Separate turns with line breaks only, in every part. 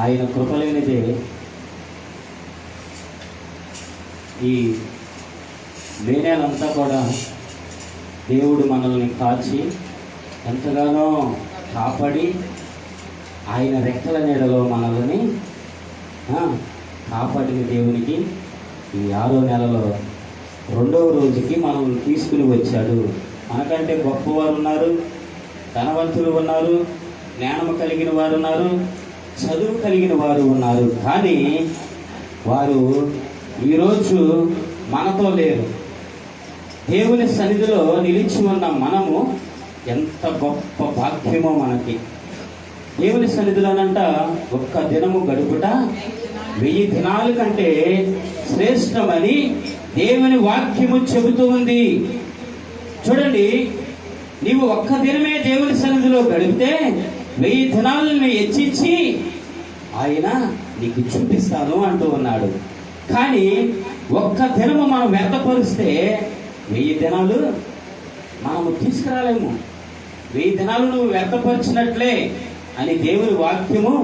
ఆయన కృపలేనిదే ఈ వేనేలంతా కూడా దేవుడు మనల్ని కాచి ఎంతగానో కాపాడి ఆయన రెక్కల నీడలో మనల్ని కాపాడిన దేవునికి ఈ 6వ నెలలో 2వ రోజుకి మనల్ని తీసుకుని వచ్చాడు. మనకంటే గొప్పవారు ఉన్నారు, ధనవంతులు ఉన్నారు, జ్ఞానము కలిగిన వారు ఉన్నారు, చదువు కలిగిన వారు ఉన్నారు. కానీ వారు ఈరోజు మనతో లేరు. దేవుని సన్నిధిలో నిలిచి ఉన్న మనము ఎంత గొప్ప భాగ్యమో మనకి. దేవుని సన్నిధిలోనంట ఒక్క దినము గడుపుట 1000 దినాల కంటే శ్రేష్టమని దేవుని వాక్యము చెబుతూ ఉంది. చూడండి, నీవు ఒక్క దినమే దేవుని సన్నిధిలో గడిపితే 1000 దినాలను హెచ్చించి ఆయన నీకు చూపిస్తాను అంటూ ఉన్నాడు. కానీ ఒక్క దినము మనం వ్యర్థపరిస్తే 1000 దినాలు మనము తీసుకురాలేము. 1000 దినాలు నువ్వు వ్యర్థపరిచినట్లే అని దేవుని వాక్యము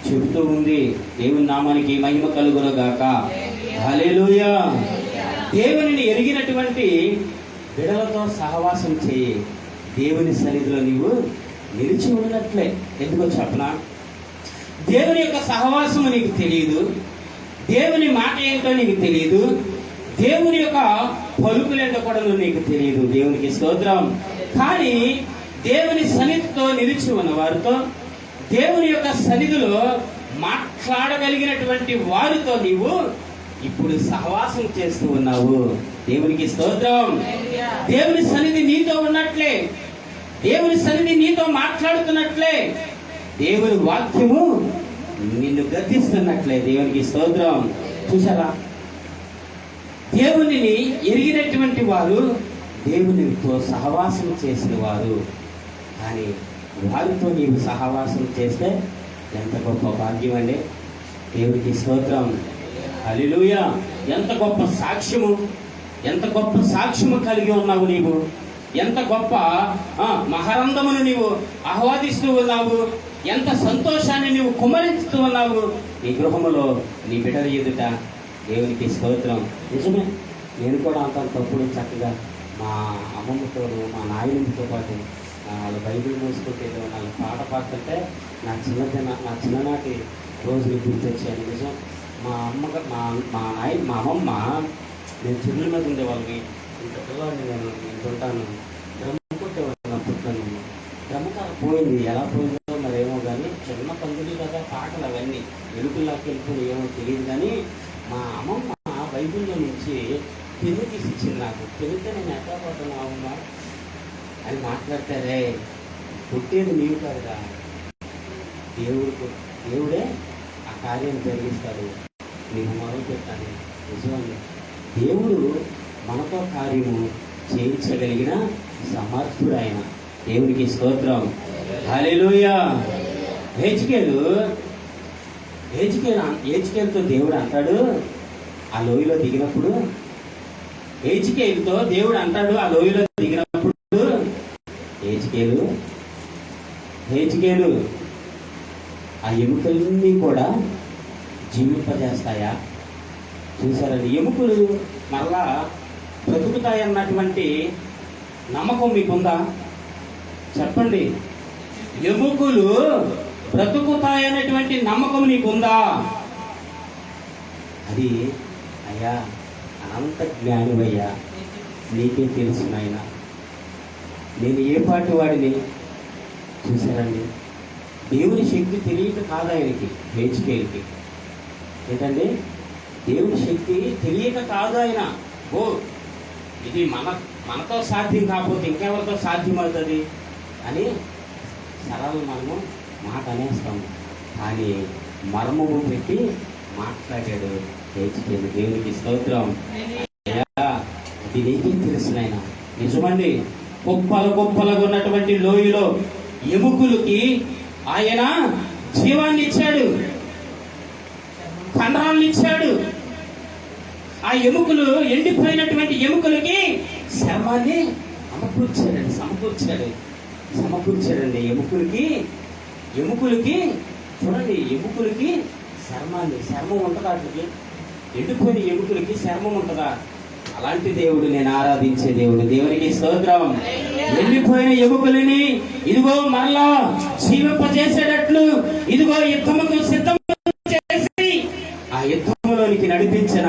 చెబుతూ ఉంది. దేవుని నామానికి మహిమ కలుగును గాక. హల్లెలూయా. దేవునిని ఎరిగినటువంటి బిడలతో సహవాసం చేయి. దేవుని సన్నిధిలో నీవు నిలిచి ఉన్నట్లే. ఎందుకో చెప్పనా? దేవుని యొక్క సహవాసము నీకు తెలియదు, దేవుని మాట ఏంటో నీకు తెలియదు, దేవుని యొక్క పలుకులేంటో కూడా నీకు తెలియదు. దేవునికి స్తోత్రం. కానీ దేవుని సన్నిధితో నిలిచి ఉన్న వారితో, దేవుని యొక్క సన్నిధిలో మాట్లాడగలిగినటువంటి వారితో నీవు ఇప్పుడు సహవాసం చేస్తూ ఉన్నావు. దేవునికి స్తోత్రం. దేవుని సన్నిధి నీతో ఉన్నట్లే, దేవుని సన్నిధి నీతో మాట్లాడుతున్నట్లే, దేవుని వాక్యము నిన్ను గద్దిస్తున్నట్లే. దేవునికి స్తోత్రం. చూసారా, దేవునిని ఎరిగినటువంటి వారు దేవునితో సహవాసం చేసిన వారు. కానీ వారితో నీవు సహవాసం చేస్తే ఎంత గొప్ప భాగ్యం అండి. దేవునికి స్తోత్రం. హల్లెలూయా. ఎంత గొప్ప సాక్ష్యము, ఎంత గొప్ప సాక్ష్యము కలిగి ఉన్నావు నీవు. ఎంత గొప్ప మహరందమును నీవు ఆహ్వాదిస్తూ ఉన్నావు. ఎంత సంతోషాన్ని నీవు కుమ్మరిస్తూ ఉన్నావు నీ గృహములో, నీ బిడ్డల ఎదుట. దేవునికి స్తోత్రం. నిజమే, నేను కూడా అంతప్పుడు చక్కగా మా అమ్మమ్మతో, మా నాయనమ్మతో పాటు వాళ్ళు బైబిల్ మూసుకుంటే వాళ్ళు పాట పాడుతుంటే నా చిన్ననాటి రోజులు గుర్తొచ్చాను. నిజం, మా అమ్మమ్మ నేను చెరువుల మీద ఉండేవాళ్ళని, ఇంత పిల్లవాడిని నేను ఉంటాను, డ్రమ్ము కొట్టేవాళ్ళని పుట్టాను. డ్రమ్ముకాల పోయింది, ఎలా పోయిందో మరేమో కానీ, చిన్న పందులు కదా పాటలు అవన్నీ వెలుగుల్లోకి వెళ్ళిపోయి ఏమో తెలియదు. కానీ మా అమ్మమ్మ బైబిల్లో నుంచి పెన్ను తీసి ఇచ్చింది నాకు. పెన్నుతో నేను ఎట్లా పోతున్నావమ్మా అని మాట్లాడతారే. పుట్టేది నీవు కాదురా, దేవుడే ఆ కార్యం జరిగిస్తాడు. నీకు మొదలు పెట్టాలి. నిజమండి, దేవుడు మనతో కార్యము చేయించగలిగిన సమర్థుడు ఆయన. దేవునికి స్తోత్రం. హల్లెలూయా. హెజ్కేలుతో దేవుడు అంటాడు ఆ లోయలో దిగినప్పుడు, హెజ్కేలుతో దేవుడు అంటాడు ఆ లోయలో దిగినప్పుడు, హెజ్కేలు ఆ ఎముకలన్నీ కూడా జీవింపజేస్తాయా? చూసారండి, ఎముకలు మరలా బ్రతుకుతాయన్నటువంటి నమ్మకం మీకుందా? చెప్పండి. ఎముకలు బ్రతుకుతాయనేటువంటి నమ్మకం నీకుందా? అది అయ్యా అనంత జ్ఞానివయ్యా, నీకే తెలుసు నాయన, నేను ఏ పాటి వాడిని. చూసారండి, దేవుని శక్తి తెలియక కాదు ఆయనకి, హెజ్కేలుకి. ఏంటండి, దేవుని శక్తి తెలియక కాదు ఆయన. ఇది మనతో సాధ్యం కాకపోతే ఇంకెవరితో సాధ్యమవుతుంది అని సరళ మనము మాట అనేస్తాము. కానీ మర్మము పెట్టి మాట్లాడాడు హెజ్కేలు. దేవునికి స్తోత్రం. ఇది నీకే తెలుసునైనా. నిజమండి, కుప్పలుగా ఉన్నటువంటి లోయలో ఎముకలకి ఆయన జీవాన్ని ఇచ్చాడు, కండరాలను ఇచ్చాడు. ఆ ఎముకలు, ఎండిపోయినటువంటి ఎముకలకి శర్మాన్ని సమకూర్చాడండి. ఎముకలకి చూడండి, ఎముకలకి చర్మం ఉంటుందా? వాటికి ఎండిపోయిన ఎముకలకి చర్మం ఉంటుందా? అలాంటి దేవుడు నేను ఆరాధించే దేవుడు. దేవునికి స్తోత్రం. ఎండిపోయిన ఎముకలని ఇదిగో మరలా జీవింపజేసేటట్లు ఇదిగో యుద్ధముకు సిద్ధం చేసి ఆ యుద్ధములోనికి నడిపించిన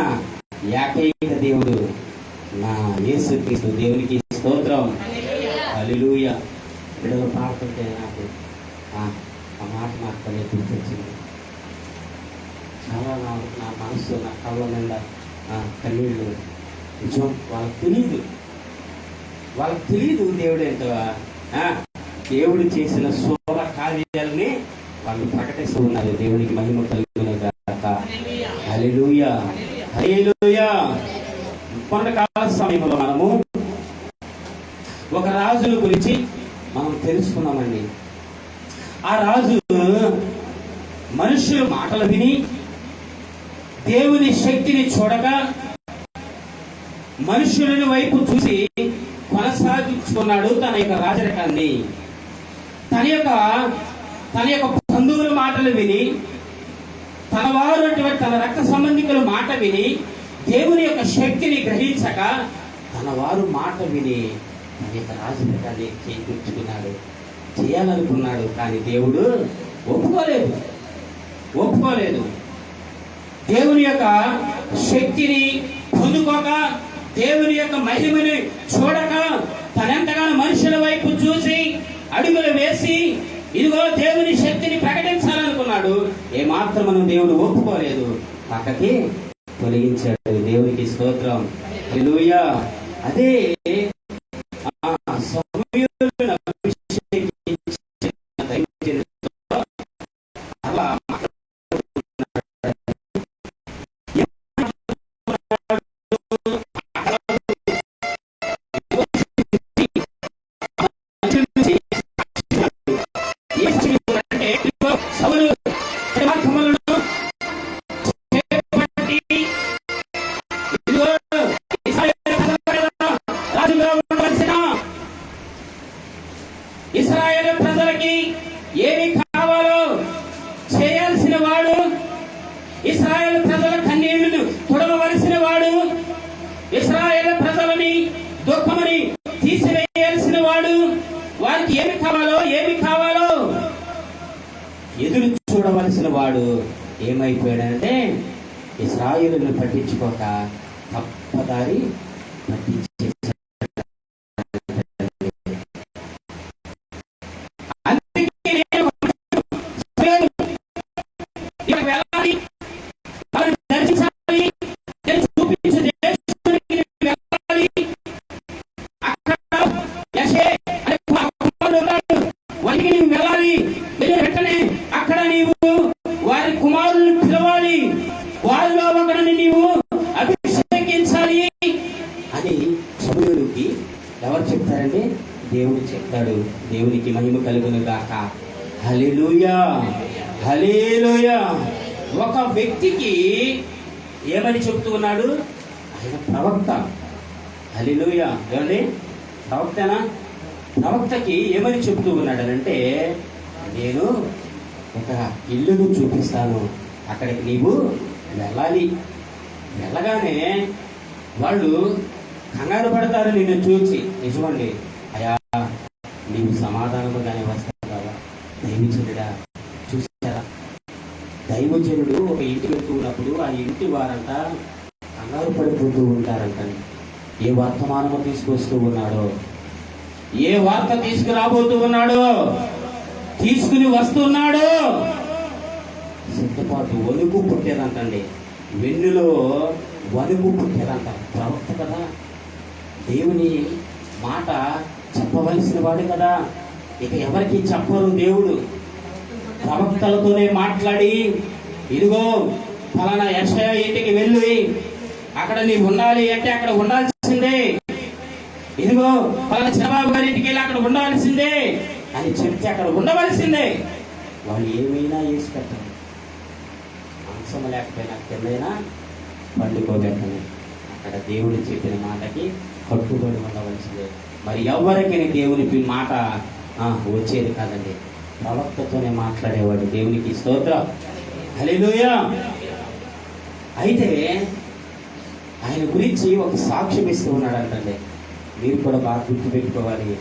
ఏకైక దేవుడు నా యేసుక్రీస్తు. దేవునికి స్తోత్రం. హల్లెలూయా. బిడ్డలు పాడుతుంటే నాకు ఆ మాట మాత్రమే గుర్తొచ్చింది. చాలా నా మనసు, నా కళ్ళ నిండా కన్నీళ్ళు. నిజం, వాళ్ళకి తెలియదు దేవుడు ఏంటో. దేవుడు చేసిన శోభ కార్యాలని వాళ్ళు ప్రకటిస్తూ ఉన్నారు. దేవునికి మహిమ కలుగునుగాక. హల్లెలూయా, హల్లెలూయా. కొంతకాల సమయంలో మనము ఒక రాజుల గురించి మనం తెలుసుకున్నామండి. ఆ రాజు మనుషుల మాటలు విని దేవుని శక్తిని చూడక మనుషులని వైపు చూసి కొనసాగించుకున్నాడు తన యొక్క రాజరికాన్ని. తన యొక్క బంధువుల మాటలు విని, తన వారు తన రక్త సంబంధికుల మాట విని దేవుని యొక్క శక్తిని గ్రహించక తన వారు మాట విని తన యొక్క రాజరికాన్ని చేకూర్చుకున్నాడు, చేయాలనుకున్నాడు. కానీ దేవుడు ఒప్పుకోలేదు. దేవుని యొక్క శక్తిని పొందుకోక, దేవుని యొక్క మహిమని చూడక, తనంతగానో మనుషుల వైపు చూసి అడుగులు వేసి ఇదిగో దేవుని శక్తిని ప్రకటించాలనుకున్నాడు. ఏమాత్రమును దేవుడు ఒప్పుకోలేదు, పక్కకి తొలగించాడు. దేవునికి స్తోత్రం. హల్లెలూయా. అదే ఇశ్రాయేలు ప్రజలకి ఏమి కావాలో చేయాల్సిన వాడు, ఇశ్రాయేలు ప్రజల కన్నీళ్లను తుడవవలసిన వాడు, ఇశ్రాయేలు ప్రజలని దుఃఖమని తీసివేయాల్సిన వాడు, వారికి ఏమి కావాలో ఎదురు చూడవలసిన వాడు ఏమైపోయాడంటే ఇశ్రాయేలును పట్టించుకోక తప్పదారి పట్టించేశాడు. అక్కడ నీవు వారి కుమారులను పిలవాలి, వారిలో ఒకరిని నీవు అభిషేకించాలి అని సమూయేలుకి ఎవరు చెప్తారండి? దేవుడు చెప్తాడు. దేవునికి మహిమ కలుగును గాక. హల్లెలూయా, హల్లెలూయా. ఒక వ్యక్తికి ఏమని చెప్తూ ఉన్నాడు? ఆయన ప్రవక్త. హల్లెలూయా. ఏమండి, ప్రవక్తనా? ప్రవక్తకి ఏమని చెప్తూ ఉన్నాడనంటే, నేను ఒక ఇల్లును చూపిస్తాను, అక్కడికి నీవు వెళ్ళాలి. వెళ్ళగానే వాళ్ళు కంగారు పడతారు నిన్ను చూసి. నిజమండి, అయ్యా నీవు సమాధానముగానే వస్తావా? దైవజనుడా, చూసారా, దైవజనుడు ఒక ఇంటికి వెళ్తూ ఉన్నప్పుడు ఆ ఇంటి వారంతా కంగారు పడిపోతూ ఉంటారంట. ఏ వర్తమానము తీసుకొస్తూ ఉన్నాడో, ఏ వార్త తీసుకురాబోతూ ఉన్నాడో, తీసుకుని వస్తున్నాడో సిద్ధపాటు వణుకు పుట్టేదంటండి. వెన్నులో వణుకు పుట్టేదంట. ప్రవక్త కదా, దేవుని మాట చెప్పవలసిన వాడు కదా, ఇక ఎవరికి చెప్పరు దేవుడు. ప్రవక్తలతోనే మాట్లాడి, ఇదిగో ఫలానా యెషయా ఇంటికి వెళ్ళి అక్కడ నీవు ఉండాలి అంటే అక్కడ ఉండాల్సిందే, ఇదిగో ఫలానా చంద్రబాబు గారి ఇంటికి వెళ్ళి అక్కడ ఉండాల్సిందే అని చెప్తే అక్కడ ఉండవలసిందే. వాళ్ళు ఏమైనా వేసి పెట్టరు, మాంసం లేకపోయినా కిందైనా పండుకోబెట్టని. అక్కడ దేవుడు చెప్పిన మాటకి కట్టుబడి ఉండవలసిందే. మరి ఎవరికి దేవుని మాట వచ్చేది కాదండి. ప్రవక్తతోనే మాట్లాడేవాడు. దేవునికి స్తోత్రం, హల్లెలూయా. అయితే ఆయన గురించి ఒక సాక్ష్యం ఇస్తూ ఉన్నాడు అంటండి. మీరు కూడా బాగా గుర్తుపెట్టుకోవాలి.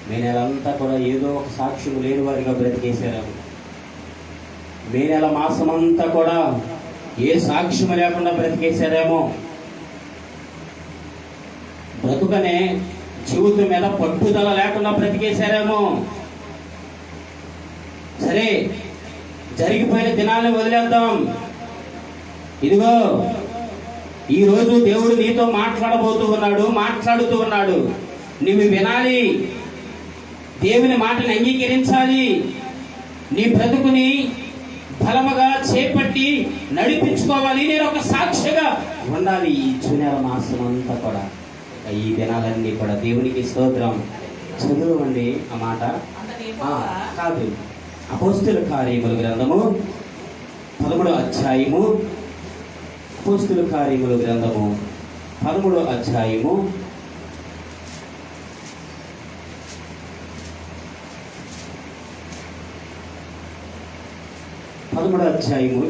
మే నెలంతా కూడా ఏదో ఒక సాక్ష్యం లేని వారిగా బ్రతికేశారు. మే నెల మాసమంతా కూడా ఏ సాక్ష్యం లేకుండా బ్రతికేశారేమో. బ్రతుకనే జీవితం మీద పట్టుదల లేకుండా బ్రతికేశారేమో. సరే, జరిగిపోయిన దినాన్ని వదిలేద్దాం. ఇదిగో ఈరోజు దేవుడు నీతో మాట్లాడుతూ ఉన్నాడు. నువ్వు వినాలి, దేవుని మాటని అంగీకరించాలి, నీ బ్రతుకుని బలముగా చేపట్టి నడిపించుకోవాలి. నేను ఒక సాక్షిగా ఉండాలి. ఈ జూనియర్ మాసం అంతా కూడా, ఈ దినాలన్నీ కూడా దేవునికి స్తోత్రం. చదువండి ఆ మాట. కాదు, అపోస్తుల కార్యముల గ్రంథము 13వ అధ్యాయము. అపోస్తుల కార్యముల గ్రంథము 13వ అధ్యాయము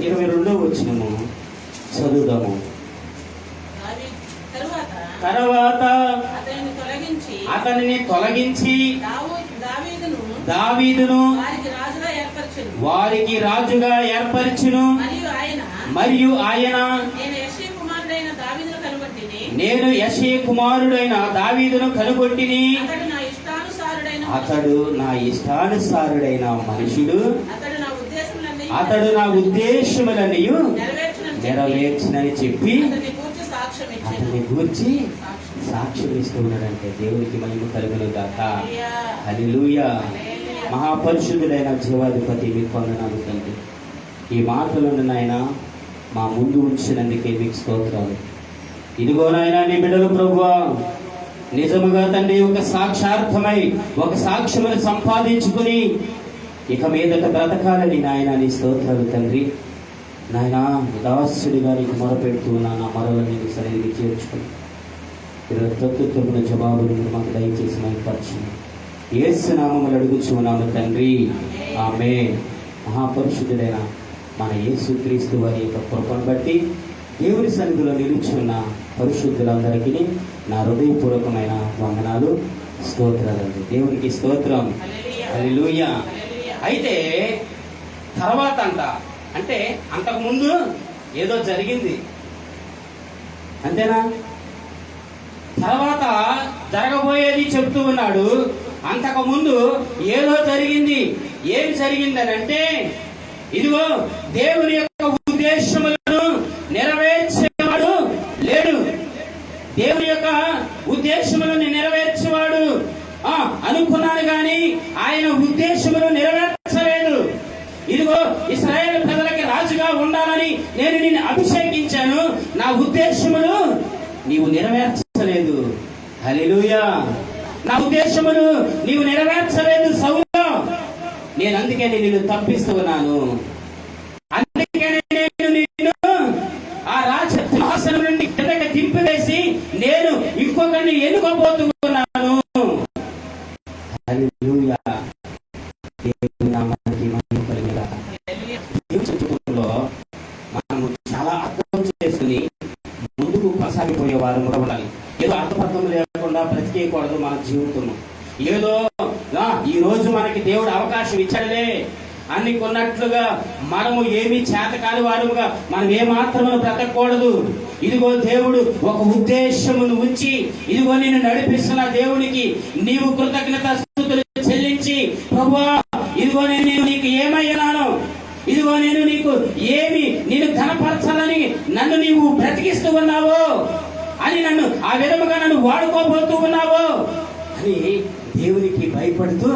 22వ వచనము చదువుదాము. తరువాత అతనిని తొలగించి దావీదును వారికి రాజుగా ఏర్పరచును. మరియు ఆయన నేను యెషయ కుమారుడైన దావీదును కనుగొట్టిని. అతడు నా ఇష్టానుసారుడైన మనుషుడు. అతడు నా ఉద్దేశములన్నీ నెరవేర్చునని చెప్పి అతని గూర్చి సాక్ష్యం ఇస్తూ ఉన్నాడంటే దేవునికి మహిమ కలుగును గాక. హల్లెలూయా. మహాపరిశుద్ధుడైన జీవాధిపతి మీకు వందనాలు తండ్రి. ఈ మాటలను నాయన మా ముందు ఉంచినందుకే మీకు స్తోత్రాలు. ఇదిగో నాయన నీ బిడ్డలు ప్రభువా, నిజముగా తండ్రి ఒక సాక్షార్థమై ఒక సాక్ష్యమును సంపాదించుకుని ఇక మీదట బ్రతకాలని నాయన నీ స్తోత్రాలు తండ్రి. నాయన దాసుడిగా నీకు మొరపెడుతూ నా మొరలను నీకు సరిగ్గా చేర్చుకుని ప్రత్యుత్తరమైన జవాబులు మాకు దయచేసి మైపరచండి. యేసు నామములో అడుగుచున్నాము తండ్రి, ఆమేన్. మహాపరిశుద్ధుడైన మన యేసుక్రీస్తు వారి యొక్క కృపను బట్టి దేవుని సన్నిధిలో నిలుచున్న పరిశుద్ధులందరికీ నా హృదయపూర్వకమైన వందనాలు, స్తోత్రాలండి. దేవునికి స్తోత్రం, హల్లెలూయా. అయితే తర్వాత అంటే అంతకుముందు ఏదో జరిగింది, అంతేనా? తర్వాత జరగబోయేది చెప్తూ ఉన్నాడు. అంతకుముందు ఏదో జరిగింది. ఏం జరిగిందని అంటే, ఇదిగో దేవుని యొక్క ఉద్దేశములను నెరవేర్చేవాడు లేడు. దేవుని యొక్క ఉద్దేశములను నెరవేర్చేవాడు అనుకున్నాను కానీ ఆయన ఉద్దేశములు నెరవేర్చలేదు. ఇదిగో ఇశ్రాయేలు ప్రజలకి రాజుగా ఉండాలని నేను నిన్ను అభిషేకించాను, నా ఉద్దేశములు నీవు నెరవేర్చలేదు. హల్లెలూయా. నా ఉద్దేశములు నీవు నెరవేర్చలేదు సౌలు. నేను అందుకే నిన్ను తప్పిస్తూ ఉన్నాను. అందుకే నేను నిన్ను ఆ రాజసింహాసనం నుండి కిందకి దింపివేసి నేను ఇంకొకరిని ఎన్నుకోబోతున్నాను. హల్లెలూయా. దేవుని నామానికి మహిమ కలుగుగా. దేవుని చిత్తంలో మనము చాలా అర్థం చేసుకుని ముందుకు కొనసాగిపోయే వారు ఉండాలి. ఏదో అర్థపర్థం లేకుండా బ్రతికేయకూడదు మన జీవితము. ఏదో ఈ రోజు మనకి దేవుడు అవకాశం ఇచ్చాడులే అన్ని కొన్నట్లుగా మనము ఏమీ చేతకాని వారుగా మనం ఏమాత్రము బ్రతకూడదు. ఇదిగో దేవుడు ఒక ఉద్దేశమును ఉంచి ఇదిగో నిన్ను నడిపిస్తున్న దేవునికి నీవు కృతజ్ఞతాస్తుతులు చెల్లించి, ప్రభువా ఇదిగో నేను నీకు ఏమయ్యాను, ఇదిగో నేను నీకు ఏమి నిన్ను ఘనపరచాలని నన్ను నీవు బ్రతికిస్తూ ఉన్నావో అని, నన్ను ఆ విధముగా నన్ను వాడుకోబోతూ ఉన్నావో అని దేవునికి భయపడుతూ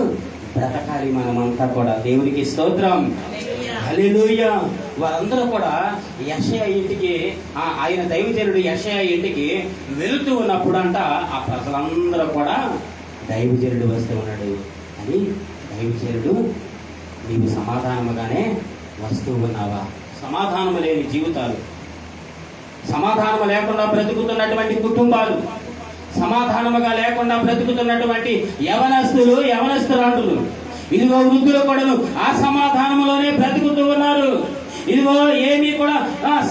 బ్రతకాలి మనమంతా కూడా. దేవునికి స్తోత్రం, హల్లెలూయా. వారందరూ కూడా యెషయా ఇంటికి, ఆయన దైవజనుడు యెషయా ఇంటికి వెళుతూ ఉన్నప్పుడు ఆ ప్రజలందరూ కూడా దైవజనుడు వస్తూ ఉన్నాడు అని, దైవజనుడు నీవు సమాధానముగానే వస్తూ ఉన్నావా? సమాధానము లేని జీవితాలు, సమాధానము లేకుండా బ్రతుకుతున్నటువంటి కుటుంబాలు, సమాధానముగా లేకుండా బ్రతుకుతున్నటువంటి యవనస్తురాండ్రులు, ఇదిగో వృద్ధులు కూడాను ఆ సమాధానంలోనే బ్రతుకుతూ ఉన్నారు. ఇదిగో ఏమీ కూడా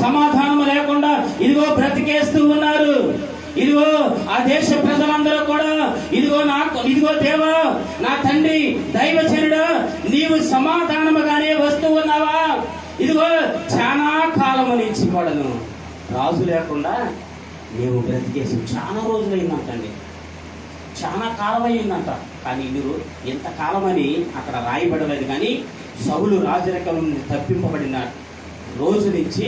సమాధానం లేకుండా ఇదిగో బ్రతికేస్తూ ఉన్నారు. ఇదిగో ఆ దేశ ప్రజలందరూ కూడా ఇదిగో దేవా, నా తండ్రి దైవచనుడా, నీవు సమాధానముగానే వస్తూ ఉన్నావా? ఇదిగో చాలా కాలము నుంచి కూడాను రాజు లేకుండా మేము బ్రతికేసి చాలా రోజులైందంటండి, చాలా కాలం అయిందంట. కానీ మీరు ఎంత కాలమని అక్కడ రాయబడలేదు. కానీ సౌలు రాజరికం నుండి తప్పింపబడిన రోజు నుంచి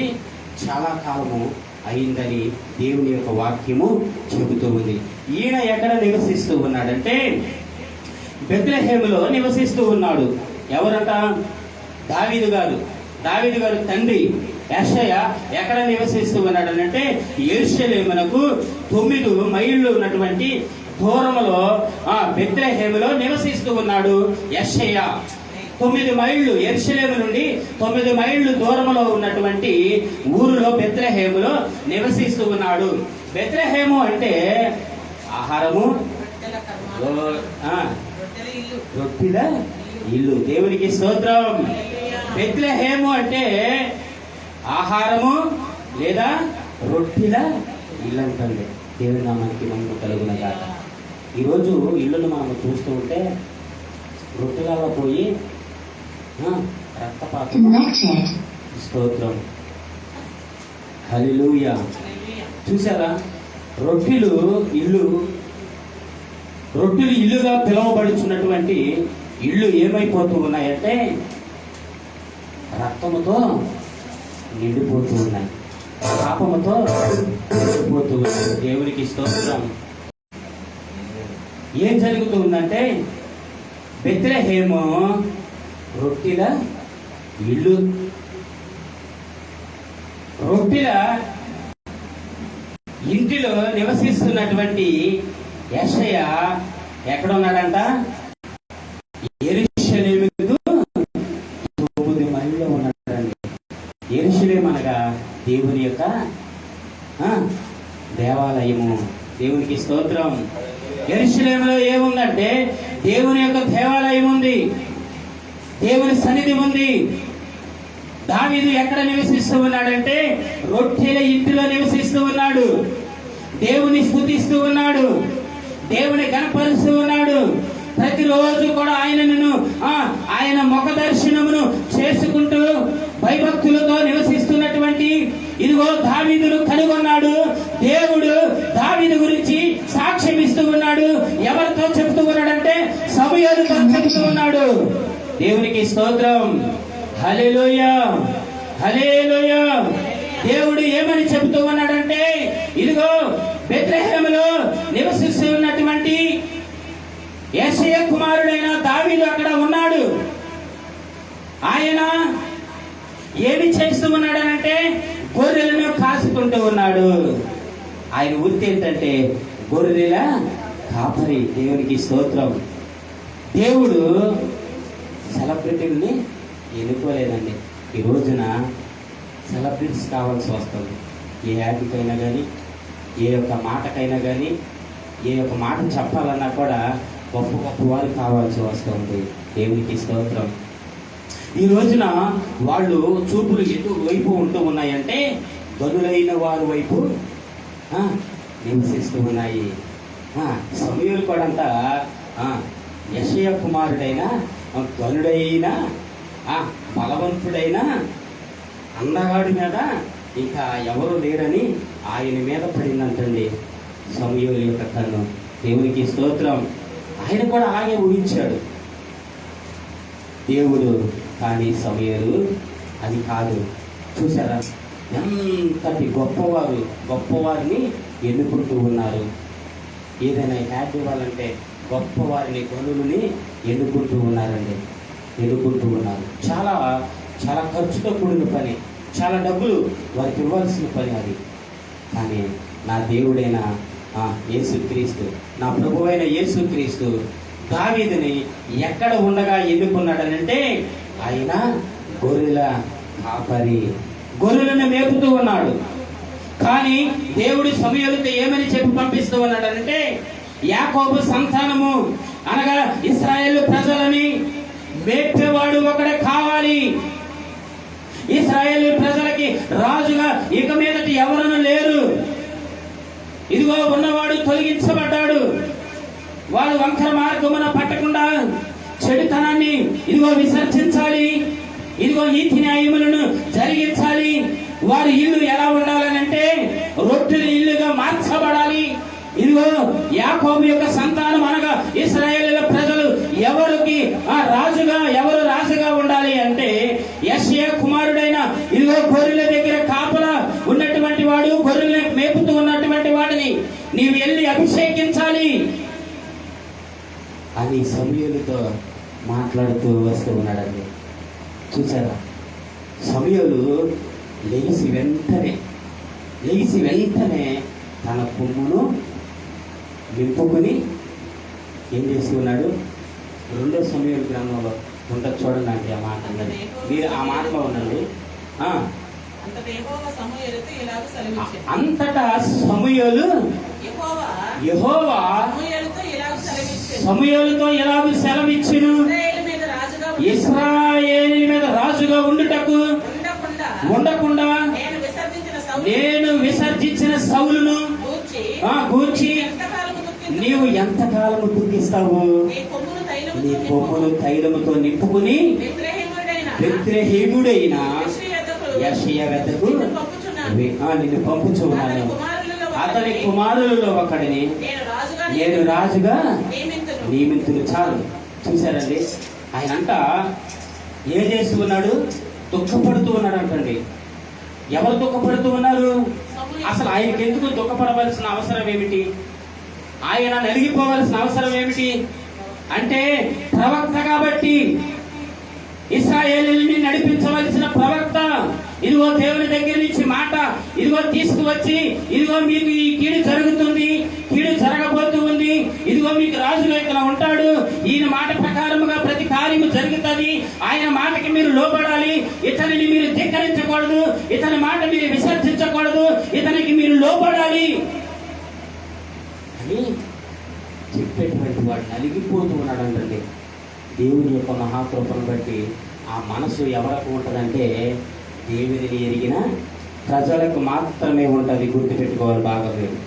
చాలా కాలము అయిందని దేవుని యొక్క వాక్యము చెబుతూ ఉంది. ఈయన ఎక్కడ నివసిస్తూ ఉన్నాడంటే బెత్లెహేములో నివసిస్తూ ఉన్నాడు. ఎవరంట? దావీదు గారు. దావీదు గారు తండ్రి యెషయా ఎక్కడ నివసిస్తూ ఉన్నాడనంటే యెరూషలేమునకు 9 మైళ్ళు ఉన్నటువంటి దూరములో బెత్లెహేములో నివసిస్తూ ఉన్నాడు యెషయా. 9 మైళ్ళు యెరూషలేము నుండి 9 మైళ్ళు దూరంలో ఉన్నటువంటి ఊరిలో బెత్లెహేములో నివసిస్తూ ఉన్నాడు. బెత్లెహేము అంటే ఆహారము, రొట్టెల ఇల్లు. దేవునికి స్తోత్రం. బెత్లెహేము అంటే ఆహారము లేదా రొట్టెల ఇల్లు అంటుంది. దేవుని నామానికి మహిమ కలుగునగా. ఈరోజు ఇల్లును మనం చూస్తూ ఉంటే రొట్టెలలో పోయి రక్తపాతం. స్తోత్రం, హల్లెలూయా. చూసారా? రొట్టెలు ఇల్లుగా పిలువబడుచున్నటువంటి ఇల్లు ఏమైపోతూ ఉన్నాయంటే రక్తముతో నిండిపోతూ ఉన్నాయి, పాపముతో నిండిపోతూ ఉన్నాయి. దేవునికి స్తోత్రం. ఏం జరుగుతూ ఉందంటే బెత్లెహేము రొట్టెల ఇల్లు. రొట్టెల ఇంటిలో నివసిస్తున్నటువంటి యెషయా ఎక్కడ ఉన్నాడంట? యెరూషలేముకు 9 మైళ్ళలో ఉన్నాడండి. యెరూషలేము అనగా దేవుని యొక్క దేవాలయము. దేవునికి స్తోత్రం. యెరూషలేములో ఏముందంటే దేవుని యొక్క దేవాలయం ఉంది, దేవుని సన్నిధి ఉంది. దావీదు ఎక్కడ నివసిస్తూ ఉన్నాడంటే రొట్టెల ఇంటిలో నివసిస్తూ ఉన్నాడు. దేవుని స్తుతిస్తూ ఉన్నాడు, దేవుని గణపరుస్తూ ఉన్నాడు. ప్రతిరోజు కూడా ఆయన ముఖ దర్శనమును చేసుకుంటూ భయభక్తులతో నివసిస్తున్నటువంటి ఇదిగో దావీదును కనుగొన్నాడు. దేవుడు దావీదు గురించి సాక్ష్యం ఇస్తూ ఉన్నాడు. ఎవరితో చెప్తూ ఉన్నాడంటే సమూయేలుతో చెప్తూ ఉన్నాడు. దేవునికి స్తోత్రం, హల్లెలూయా, హల్లెలూయా. దేవుడు ఏమని చెబుతూ ఉన్నాడంటే ఇదిగో బెత్లెహేములో నివసిస్తూ ఉన్నటువంటి యెషయా కుమారుడైన దావీదు అక్కడ ఉన్నాడు. ఆయన ఏమి చేస్తూ ఉన్నాడనంటే గొర్రెలను కాసుకుంటూ ఉన్నాడు. ఆయన వృత్తి ఏంటంటే గొర్రెల కాపరి. దేవునికి స్తోత్రం. దేవుడు సెలబ్రిటీని ఎన్నుకోలేదండి. ఈ రోజున సెలబ్రిటీస్ కావాల్సి వస్తుంది. ఏ యాడ్కైనా కానీ, ఏ యొక్క మాటకైనా కానీ, ఏ యొక్క మాట చెప్పాలన్నా కూడా గొప్ప గొప్ప వారు కావాల్సి వస్తుంది. దేవునికి స్తోత్రం. ఈ రోజున వాళ్ళు చూపులు ఎటు వైపు ఉంటూ ఉన్నాయంటే గనులైన వారి వైపు నివసిస్తూ ఉన్నాయి. సమూయేలు కూడా యెషయా కుమారుడైన గనుడైన బలవంతుడైన అందగాడి మీద ఇంకా ఎవరు లేరని ఆయన మీద పడిందంటండి సమూయేలు యొక్క కన్ను. దేవునికి స్తోత్రం. ఆయన కూడా అలాగే ఊహించాడు దేవుడు. కానీ సమూయేలు అది కాదు. చూసారా ఎంతటి గొప్పవారిని ఎన్నుకుంటూ ఉన్నారు. ఏదైనా హ్యాడ్ ఇవ్వాలంటే గొప్పవారిని గనులని ఎన్నుకుంటూ ఉన్నారండి, ఎన్నుకుంటూ ఉన్నారు. చాలా చాలా ఖర్చుతో కూడిన పని, చాలా డబ్బులు వారికి ఇవ్వాల్సిన పని అది. కానీ నా దేవుడైన యేసుక్రీస్తు, నా ప్రభువైన యేసుక్రీస్తు దావీదుని ఎక్కడ ఉండగా ఎన్నుకున్నాడనంటే ఆయన గొర్రెల కాపరి, గొర్రెలను మేపుతూ ఉన్నాడు. కానీ దేవుడి సమూయేలుతో ఏమని చెప్పి పంపిస్తూ ఉన్నాడనంటే యాకోబు సంతానము అనగా ఇశ్రాయేలు ప్రజలని మేపేవాడు ఒకడే కావాలి. ఇశ్రాయేలు ప్రజలకి రాజుగా ఇక మీదటి ఎవరూ లేరు. ఇదిగో ఉన్నవాడు తొలగించబడ్డాడు. వారు వంకర మార్గమున పట్టకుండా చెడుతనాన్ని ఇదిగో విసర్జించాలి. ఇదిగో నీతి న్యాయములను జరిగించాలి. వారి ఇల్లు ఎలా ఉండాలనంటే రొట్టెల ఇల్లుగా మార్చబడాలి. ఇదిగో యాకోబు యొక్క సంతానం అనగా ఇశ్రాయేలు ప్రజలు ఎవరికి ఎవరు రాజుగా ఉండాలి అంటే యెషయా కుమారుడైన ఇదిగో గొర్రెల దగ్గర కాపలా ఉన్నటువంటి వాడు, గొర్రెలను మేపుతూ ఉన్నటువంటి వాడిని నీవు వెళ్ళి అభిషేకించాలి అని సమూయేలుతో మాట్లాడుతూ వస్తూ ఉన్నాడండి. చూసారా, సమూయేలు లేచి వెంటనే తన కొమ్మును నింపుకుని ఏం చేస్తూ ఉన్నాడు? 2వ సమూయేలు గ్రంథంలో ఉంటుంది చూడండి. అంటే ఆ మాట మీరు ఆ మాటలో ఉండండి. అంతటా సమూయేలు యెహోవా సమూయేలుతో ఎలాగూ సెలవిచ్చెను, ఇశ్రాయేలు మీద రాజుగా ఉండుటకు ఉండకుండా నేను విసర్జించిన సౌలును గూర్చి నీవు ఎంతకాలము దుఃఖిస్తావు? నీ కొమ్మును తైలముతో నింపుకుని బెత్లెహేముడైన యెషయా వద్దకు నిన్ను పంపుచున్నాను. అతని కుమారులలో ఒకడిని నేను రాజుగా నియమింతును. చాలు. చూశారండి, ఆయన అంట ఏం చేస్తూ ఉన్నాడు? దుఃఖపడుతూ ఉన్నాడు అంటండి. ఎవరు దుఃఖపడుతూ ఉన్నారు? అసలు ఆయనకి ఎందుకు దుఃఖపడవలసిన అవసరం ఏమిటి? ఆయన నలిగిపోవలసిన అవసరం ఏమిటి అంటే ప్రవక్త కాబట్టి, ఇశ్రాయేలుని నడిపించవలసిన ప్రవక్త. ఇదిగో దేవుని దగ్గర నుంచి మాట ఇదిగో తీసుకువచ్చి ఇదిగో మీకు ఈ కీడు జరుగుతుంది, కీడు జరగబోతూ ఉంది, ఇదిగో మీకు రాజుగా ఇక్కడ ఉంటాడు, ఈయన మాట ప్రకారముగా ప్రతి కార్యము జరుగుతుంది, ఆయన మాటకి మీరు లోబడాలి, ఇతనిని మీరు ధిక్కరించకూడదు, ఇతని మాట మీరు విసర్జించకూడదు, ఇతనికి మీరు లోబడాలి అని చెప్పేటువంటి వాడు నలిగిపోతూ ఉన్నాడు అంటండి. దేవుని యొక్క మహాకృపను బట్టి ఆ మనసు ఎవరికి ఉంటుందంటే దేవునిని ఎరిగిన ప్రజలకు మాత్రమే ఉంటుంది. గుర్తుపెట్టుకోవాలి బాగా. మీరు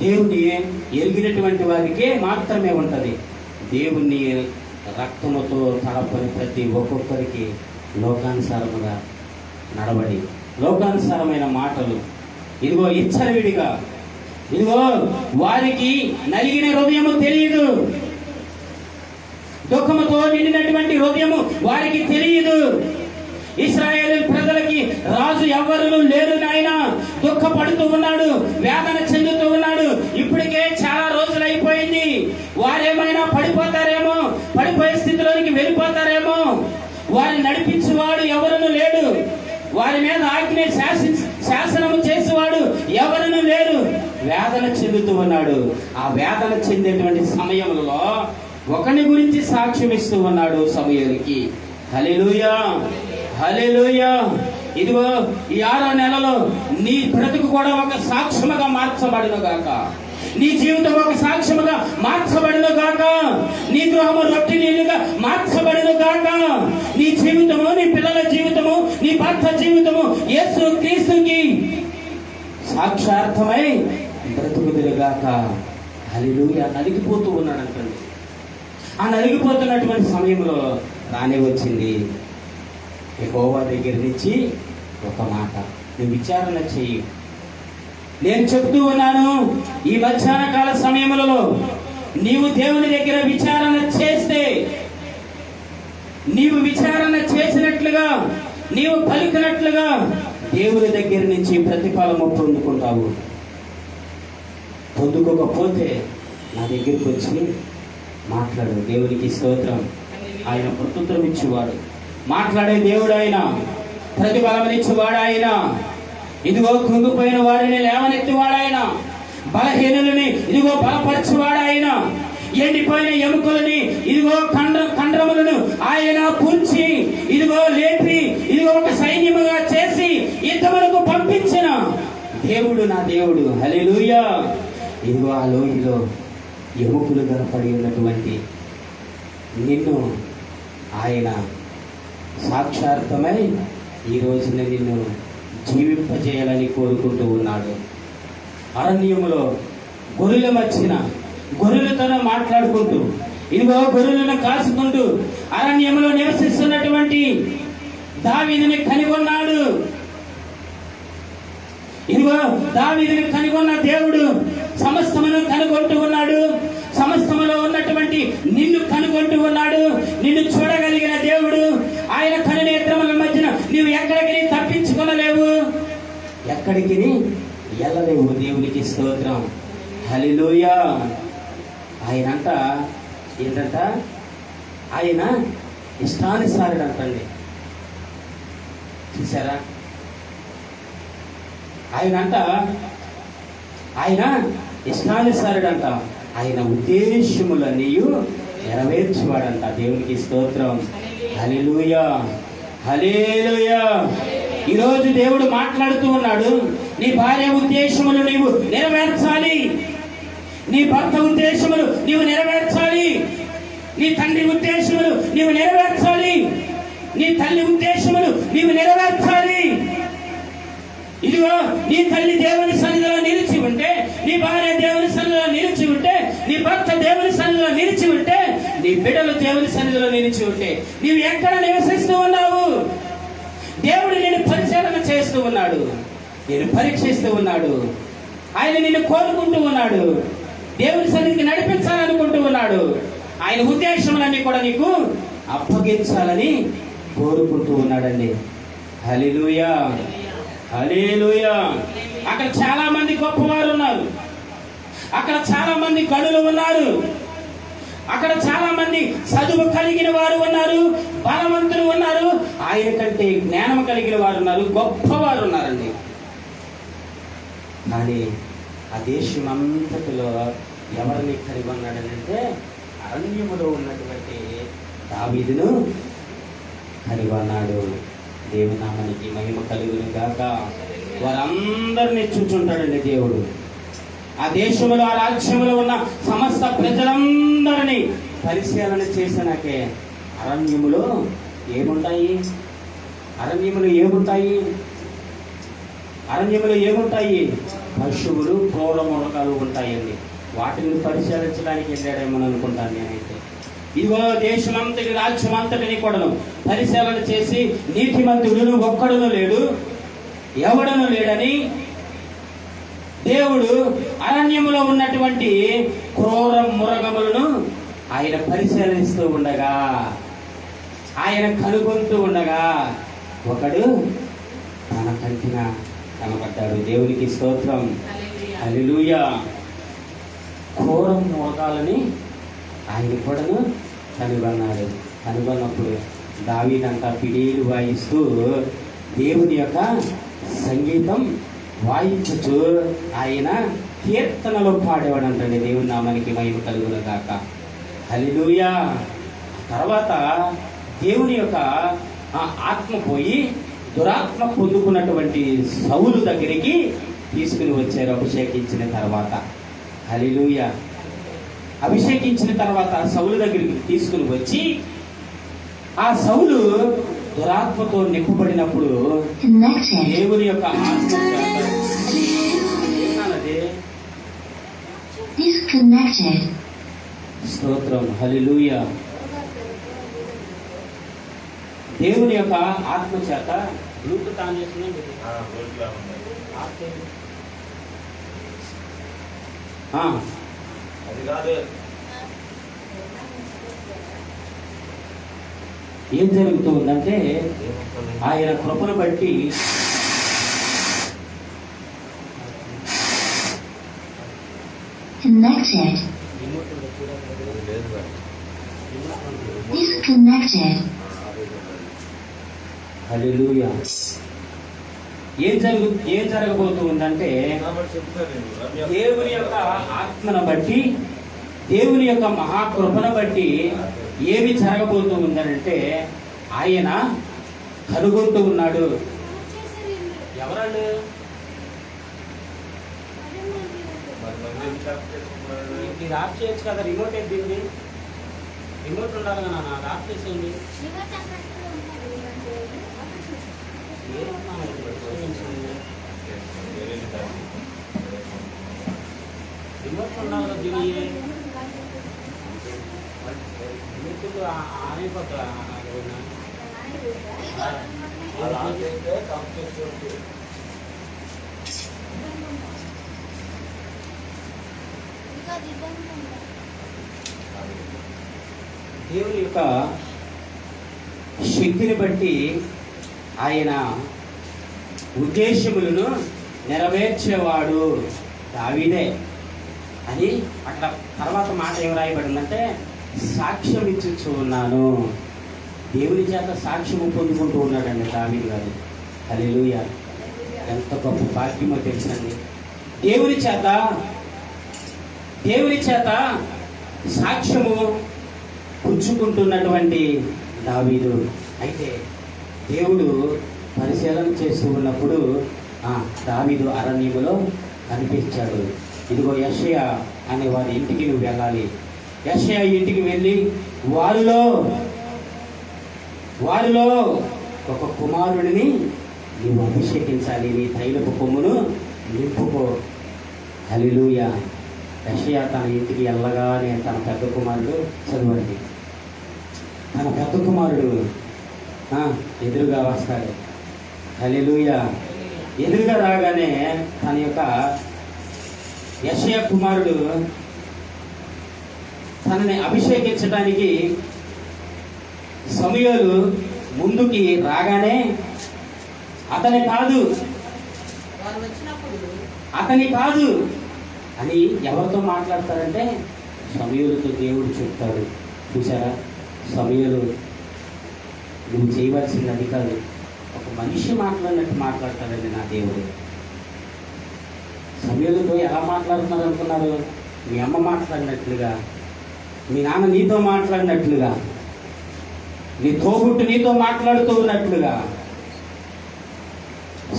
దేవుని ఎరిగినటువంటి వారికే మాత్రమే ఉంటుంది. దేవుణ్ణి రక్తముతో తడపని ప్రతి ఒక్కొక్కరికి లోకానుసారముగా నడబడి లోకానుసారమైన మాటలు ఇదిగో ఇచ్చలవిడిగా ఇదిగో వారికి నలిగిన హృదయము తెలియదు, దుఃఖముతో నిండినటువంటి హృదయము వారికి తెలియదు. ఇశ్రాయేలు ప్రజలకి రాజు ఎవరు లేరు నాయన, దుఃఖపడుతూ ఉన్నాడు, వేదన చెందుతూ ఉన్నాడు. ఇప్పటికే చాలా రోజులు అయిపోయింది. వారేమైనా పడిపోతారేమో, పడిపోయే స్థితిలోనికి వెళ్ళిపోతారేమో. వారిని నడిపించేవాడు ఎవరును లేడు, వారి మీద ఆజ్ఞ శాసనము చేసేవాడు ఎవరును లేరు. వేదన చెందుతూ ఉన్నాడు. ఆ వేదన చెందేటువంటి సమయంలో ఒకని గురించి సాక్ష్యం ఇస్తూ ఉన్నాడు సమూయేలుకి. హల్లెలూయా, హల్లెలూయా. ఇదిగో ఈ 6వ నెలలో నీ బ్రతుకు కూడా ఒక సాక్ష్యముగా మార్చబడును గాక, నీ జీవితం ఒక సాక్ష్యముగా మార్చబడును గాక, నీ గృహము రొట్టె నీళ్లుగా మార్చబడును గాక, నీ జీవితము, నీ పిల్లల జీవితము, నీ భర్త జీవితము యేసు క్రీస్తుకి సాక్షార్థమై బ్రతుకుదురుగాక. హల్లెలూయా. నలిగిపోతూ ఉన్నాడు అంటండి. ఆ నలిగిపోతున్నటువంటి సమయంలో రానే వచ్చింది యెహోవా దగ్గర నుంచి ఒక మాట, నువ్వు విచారణ చెయ్యి. నేను చెప్తూ ఉన్నాను, ఈ మధ్యాహ్న కాల సమయములలో నీవు దేవుని దగ్గర విచారణ చేస్తే, నీవు విచారణ చేసినట్లుగా, నీవు పలికినట్లుగా దేవుని దగ్గర నుంచి ప్రతిఫలము పొందుకుంటావు. పొందుకోకపోతే నా దగ్గరికి వచ్చి మాట్లాడు. దేవునికి స్తోత్రం. ఆయన ప్రత్యుత్తరం ఇచ్చేవాడు, మాట్లాడే దేవుడు ఆయన, ప్రతిఫలమిచ్చేవాడు ఆయన. ఇదిగో కృంగిపోయిన వారిని లేవనెత్తివాడు ఆయన, బలహీనులని ఇదిగో బలపరచువాడు ఆయన, ఎండిపోయిన ఎముకలని ఇదిగో కండరములను ఆయన పూడ్చి ఇదిగో లేపి ఇదిగో ఒక సైన్యముగా చేసి యుద్ధములకు పంపించిన దేవుడు నా దేవుడు. హల్లెలూయా. ఇదిగో ఆ లోయలో ఎముకలు కనపడి ఉన్నటువంటి నిన్ను ఆయన సాక్షార్థమై ఈ రోజున నిన్ను జీవింపజేయాలని కోరుకుంటూ ఉన్నాడు. అరణ్యములో గొర్రెల మధ్యన గొర్రెలతో మాట్లాడుకుంటూ, ఇదిగో గొర్రెలను కాసుకుంటూ అరణ్యంలో నివసిస్తున్నటువంటి దావీదుని కనుగొన్నాడు. ఇదిగో దావీదుని కనుగొన్న దేవుడు సమస్తమును కనుగొంటూ ఉన్నాడు. సమస్తములో ఉన్నటువంటి నిన్ను కనుగొంటూ ఉన్నాడు. నిన్ను చూడగలిగిన దేవుడు. ఆయన కనునేత్రముల మధ్యన నీవు ఎక్కడికి తప్పించుకొనలేవు, ఎక్కడికి వెళ్ళలేవు. దేవునికి స్తోత్రం, హల్లెలూయా. ఆయనంట ఏంటంట, ఆయన ఇష్టానుసారుడు అంటండి. చూసారా? ఆయనంట ఆయన ఇష్టానుసారుడంట. ఆయన ఉద్దేశములన్నీ నెరవేర్చువాడంట. దేవునికి స్తోత్రం, హల్లెలూయా, హల్లెలూయా. ఈరోజు దేవుడు మాట్లాడుతూ ఉన్నాడు. నీ భార్య ఉద్దేశములు నీవు నెరవేర్చాలి. నీ భర్త ఉద్దేశములు నీవు నెరవేర్చాలి. నీ తండ్రి ఉద్దేశములు నీవు నెరవేర్చాలి. నీ తల్లి ఉద్దేశములు నీవు నెరవేర్చాలి. ఇదిగో నీ తల్లి దేవుని సన్నిధిలో నిలిచి ఉంటే, నీ భార్య దేవుని సన్నిధిలో నిలిచి ఉంటే, నీ భర్త దేవుని సన్నిధిలో నిలిచి ఉంటే, నీ బిడ్డలు దేవుని సన్నిధిలో నిలిచి ఉంటే, నీవు ఎక్కడ నివసిస్తూ ఉన్నావు? దేవుడు నిన్ను పరిశీలన చేస్తూ ఉన్నాడు, నేను పరీక్షిస్తూ ఉన్నాడు. ఆయన నిన్ను కోరుకుంటూ ఉన్నాడు, దేవుని సన్నిధికి నడిపించాలనుకుంటూ ఉన్నాడు. ఆయన ఉద్దేశములన్నీ కూడా నీకు అప్పగించాలని కోరుకుంటూ ఉన్నాడండి. హల్లెలూయా, హల్లెలూయా. అక్కడ చాలా మంది గొప్పవారు ఉన్నారు. అక్కడ చాలా మంది గనులు ఉన్నారు. అక్కడ చాలా మంది చదువు కలిగిన వారు ఉన్నారు, బలవంతులు ఉన్నారు, ఆయన కంటే జ్ఞానం కలిగిన వారు ఉన్నారు, గొప్పవారు ఉన్నారండి. కానీ ఆ దేశం అంతటిలో ఎవరిని కలిగి ఉన్నాడనంటే అరణ్యములో ఉన్నటువంటి దావీదును కలిగి ఉన్నాడు. దేవుని నామానికి మహిమ కలుగును గాక. వారందరినీ చూచుంటాడండి దేవుడు. ఆ దేశంలో, ఆ రాజ్యములో ఉన్న సమస్త ప్రజలందరినీ పరిశీలన చేసినాకే అరణ్యములో ఏముంటాయి? అరణ్యములు ఏముంటాయి? అరణ్యములు ఏముంటాయి? పశువులు, క్రూర మృగాలు ఉంటాయండి. వాటిని పరిశీలించడానికి వెళ్ళాడేమో అనుకుంటాను నేనైతే. ఇదిగో దేశమంతటి, రాజ్యమంతటిని కూడా పరిశీలన చేసి నీతిమంతుడు ఒక్కడును లేడు, ఎవడను లేడని దేవుడు అరణ్యములో ఉన్నటువంటి క్రూర మృగములను ఆయన పరిశీలిస్తూ ఉండగా, ఆయన కనుగొంటూ ఉండగా ఒకడు తన కంటిన కనబడ్డాడు. దేవునికి స్తోత్రం, హల్లెలూయా. క్రూర మృగాలని ఆయన కూడాను కనుగొన్నాడు. కనుగొన్నప్పుడు దావీదంతా పిడీలు వాయిస్తూ దేవుని యొక్క సంగీతం వాయించుచు ఆయన కీర్తనలో పాడేవాడంటండి. దేవుని నామానికి మహిమ కలుగును గాక, హల్లెలూయా. తర్వాత దేవుని యొక్క ఆత్మ పోయి దురాత్మ పొందుకున్నటువంటి సౌలు దగ్గరికి తీసుకుని వచ్చారు అభిషేకించిన తర్వాత. హల్లెలూయా. అభిషేకించిన తర్వాత సౌలు దగ్గరికి తీసుకుని వచ్చి, ఆ సౌలు దురాత్మతో నింపబడినప్పుడు దేవుని యొక్క ఆత్మ స్తోత్రం, హల్లెలూయా. దేవుని యొక్క ఆత్మ చేత బ్లూటూత్ ఆన్ చేస్తున్నాం. ఏం జరుగుతూ ఉందంటే ఆయన కృపను బట్టి హల్లెలూయా. ఏం జరగబోతూ ఉందంటే దేవుని యొక్క ఆత్మను బట్టి, దేవుని యొక్క మహాకృపను బట్టి ఏమి జరగబోతూ ఉందనంటే ఆయన కనుగొంటూ ఉన్నాడు. ఎవరండి? ఇది ఆఫ్ చేయొచ్చు కదా, రిమోట్ ఎద్దింది. రిమోట్ ఉండాలి కదా నాకు ఆఫ్ చేసేయండి. రిమోట్ ఉండాలి కదా దీని ఆన్ అయిపోతా. దేవుని యొక్క శక్తిని బట్టి ఆయన ఉద్దేశములను నెరవేర్చేవాడు దావీదే అని అక్కడ తర్వాత మాట ఏం రాయబడిందంటే సాక్ష్యం ఇచ్చుచూ ఉన్నాను. దేవుని చేత సాక్ష్యము పొందుకుంటూ ఉన్నాడండి దావీదు గారు. హల్లెలూయా! ఎంత గొప్ప భాగ్యమో తెలుసండి. దేవుని చేత సాక్ష్యము పుచ్చుకుంటున్నటువంటి దావీదు. అయితే దేవుడు పరిశీలన చేస్తూ ఉన్నప్పుడు దావీదు అరణ్యములో కనిపించాడు. ఇదిగో యెషయా అనే వారి ఇంటికి నువ్వు వెళ్ళాలి. యెషయా ఇంటికి వెళ్ళి వారిలో ఒక కుమారుడిని నీవు అభిషేకించాలి, నీ తైలపు కొమ్మును నింపుకో. హల్లెలూయా! యెషయా తన ఇంటికి వెళ్ళగానే తన పెద్ద కుమారుడు చదవండి, తన పెద్ద కుమారుడు ఎదురుగా వస్తాడు. హల్లెలూయా! ఎదురుగా రాగానే తన యొక్క యెషయా కుమారుడు తనని అభిషేకించడానికి సమూయేలు ముందుకి రాగానే అతని కాదు అని ఎవరితో మాట్లాడతారంటే సమూయేలుతో దేవుడు చెప్తాడు. చూసారా, సమూయేలు నువ్వు చేయవలసింది అది కాదు, ఒక మనిషి మాట్లాడినట్టు మాట్లాడతాడండి నా దేవుడు. సమూయేలుతో ఎలా మాట్లాడుతున్నారు అనుకున్నారు? మీ అమ్మ మాట్లాడినట్లుగా, మీ నాన్న నీతో మాట్లాడినట్లుగా, నీ తోబుట్టు నీతో మాట్లాడుతూ ఉన్నట్లుగా.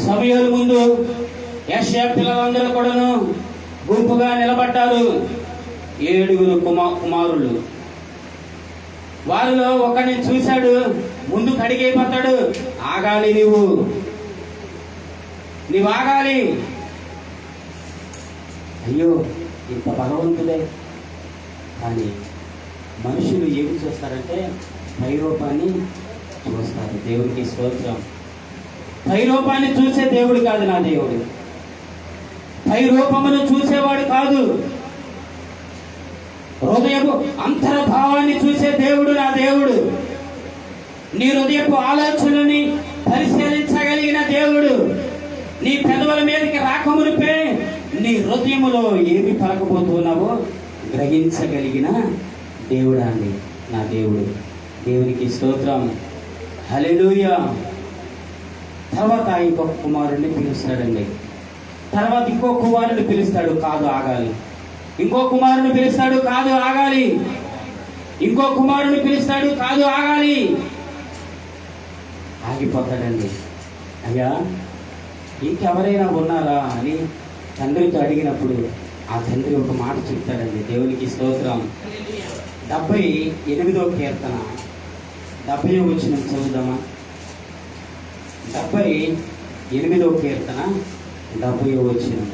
సమూయేలు ముందు యెషయా పిల్లలందరూ కూడాను గుంపుగా నిలబడ్డారు. 7 కుమారులు. వారిలో ఒకరిని చూశాడు, ముందు కడిగైపోతాడు. ఆగాలి, నీవు ఆగాలి. అయ్యో ఇంత బలవంతుడే. కానీ మనుషులు ఏమి చూస్తారంటే పైరూపాన్ని చూస్తారు. దేవుడికి స్తోత్రం. పైరూపాన్ని చూసే దేవుడు కాదు నా దేవుడు. పైరూపమును చూసేవాడు కాదు, హృదయపు అంతర్భావాన్ని చూసే దేవుడు నా దేవుడు. నీ హృదయపు ఆలోచనని పరిశీలించగలిగిన దేవుడు. నీ పెదవుల మీదకి రాకమునిపే నీ హృదయములో ఏమి పలకబోతున్నావో గ్రహించగలిగిన దేవుడా అండి నా దేవుడు. దేవునికి స్తోత్రం. హల్లెలూయా! తర్వాత ఇంకొక కుమారుడిని పిలుస్తాడండి. తర్వాత ఇంకో కుమారుడిని పిలుస్తాడు, కాదు ఆగాలి. ఇంకో కుమారుడిని పిలుస్తాడు, కాదు ఆగాలి. ఇంకో కుమారుడిని పిలుస్తాడు, కాదు ఆగాలి. ఆగిపోతాడండి. అయ్యా ఇంకెవరైనా ఉన్నారా అని తండ్రితో అడిగినప్పుడు ఆ తండ్రి ఒక మాట చెప్తాడండి. దేవునికి స్తోత్రం. 78వ కీర్తన 70వ వచనం చదువుదామా? 78వ కీర్తన 70వ వచనం.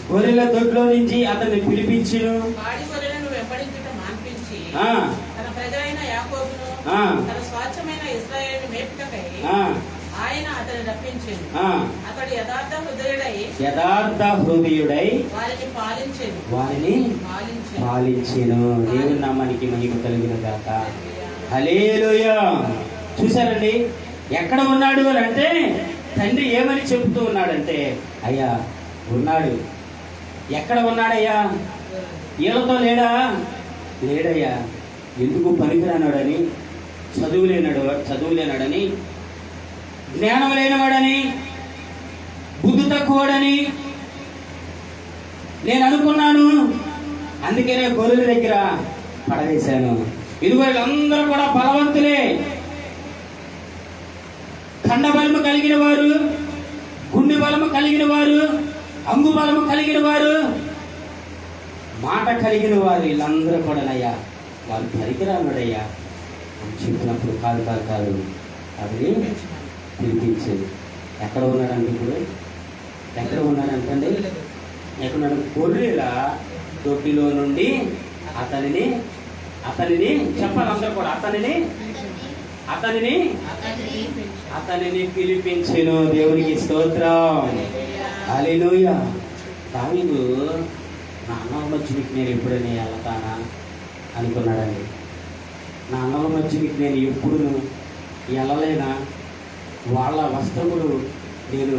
గొర్రెల దొడ్లో నుంచి అతన్ని పిలిపించెను. యథార్థ హృదయుడై వారిని పాలించెను. దేవుని నామానికి మహిమ కలిగిన గాక. హల్లెలూయా! చూసారండి, ఎక్కడ ఉన్నాడు అని అంటే తండ్రి ఏమని చెబుతూ ఉన్నాడంటే, అయ్యా ఉన్నాడు. ఎక్కడ ఉన్నాడయ్యా? వీళ్ళతో లేడయ్యా. ఎందుకు పనికిరానాడని, చదువు లేనాడని, జ్ఞానం లేనివాడని, బుద్ధి తక్కువడని నేను అనుకున్నాను. అందుకే నేను గొర్రెల దగ్గర పడవేశాను. ఇదిగో వీళ్ళందరూ కూడా బలవంతులే, ఖండబలము కలిగిన వారు, గుండె బలము కలిగిన వారు, అంగు బలము కలిగిన వారు, మాట కలిగిన వారు, వీళ్ళందరూ కూడానయ్యా వారు పరికరాలుడయ్యా అని చెప్పినప్పుడు కాదు అవి పిలిపించేది. ఎక్కడ ఉన్నాడంటే ఇప్పుడు ఎక్కడ ఉన్నాడంటండి? ఎక్కడ గొర్రెల దొడ్డిలో నుండి అతనిని చెప్పాలి అందరూ కూడా, అతనిని పిలిపించెను. దేవునికి స్తోత్రం, హల్లెలూయా. దావీదు నా అన్నల మధ్యకి నేను ఎప్పుడైనా వెళ్తానా అనుకున్నాడండి. నా అన్నల మధ్యకి నేను ఎప్పుడు వెళ్ళలేనా? వాళ్ళ వస్త్రములు నేను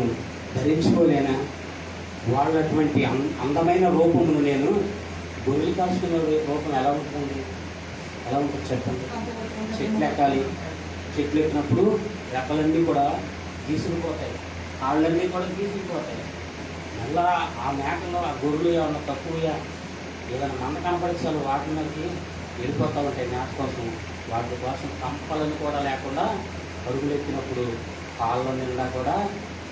ధరించుకోలేనా? వాళ్ళటువంటి అందమైన రూపమును నేను గొర్రెలు కాసుకున్న రూపం ఎలా ఉంటుంది చెప్పండి. చెట్లు ఎక్కాలి, చెట్లు ఎక్కినప్పుడు రెక్కలన్నీ కూడా తీసుకుపోతాయి, కాళ్ళన్నీ కూడా తీసుకుపోతాయి. మళ్ళా ఆ మేకల్లో ఆ గొర్రెలు ఏమన్నా తక్కువగా ఏదైనా మంద కనపడిచాలు వాటి మీదకి వెళ్ళిపోతూ ఉంటాయి మేత కోసం. వాటి కోసం కంపలను కూడా లేకుండా పరుగులు ఎక్కినప్పుడు కాళ్ళ నిండా కూడా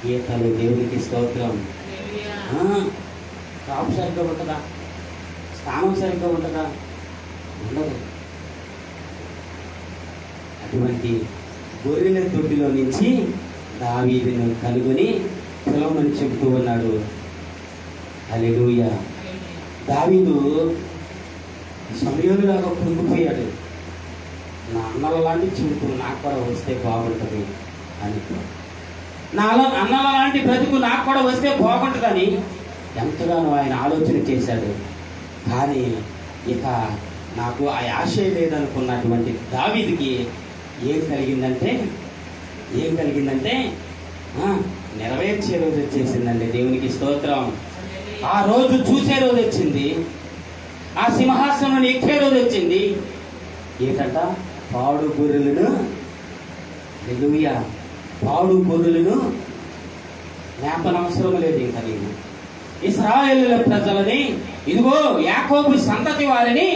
గీతలు. దేవునికి స్తోత్రం. కాపు సరిగ్గా ఉంటుందా? స్థానం సరిగ్గా ఉంటుందా? ఉండదు. అటువంటి గొర్రెల తొట్టిలో నుంచి దావీదును కనుగొని పిలవమని చెబుతూ ఉన్నాడు. హల్లెలూయా. దావీదు సమయంలాగా కృంగిపోయాడు. నా అన్నల లాంటి జీవితం నాకు కూడా వస్తే బాగుంటుంది అని, నా అన్నల లాంటి బ్రతుకు నాకు కూడా వస్తే బాగుంటుందని ఎంతగానో ఆయన ఆలోచన చేశాడు. కానీ ఇక నాకు ఆ ఆశ లేదనుకున్నటువంటి దావీదుకి ఏం కలిగిందంటే నెరవేర్చే రోజు వచ్చేసిందండి. దేవునికి స్తోత్రం. ఆ రోజు చూసే రోజు వచ్చింది, ఆ సింహాసనం ఎక్కే రోజు వచ్చింది. ఏంటంట? పాడు గొర్రెలను, హల్లెలూయా, పాడు గొర్రెలను మేపనవసరం లేదు. ఇంకా నీవు ఇశ్రాయేలుల ప్రజలని, ఇదిగో యాకోబు సంతతి వారిని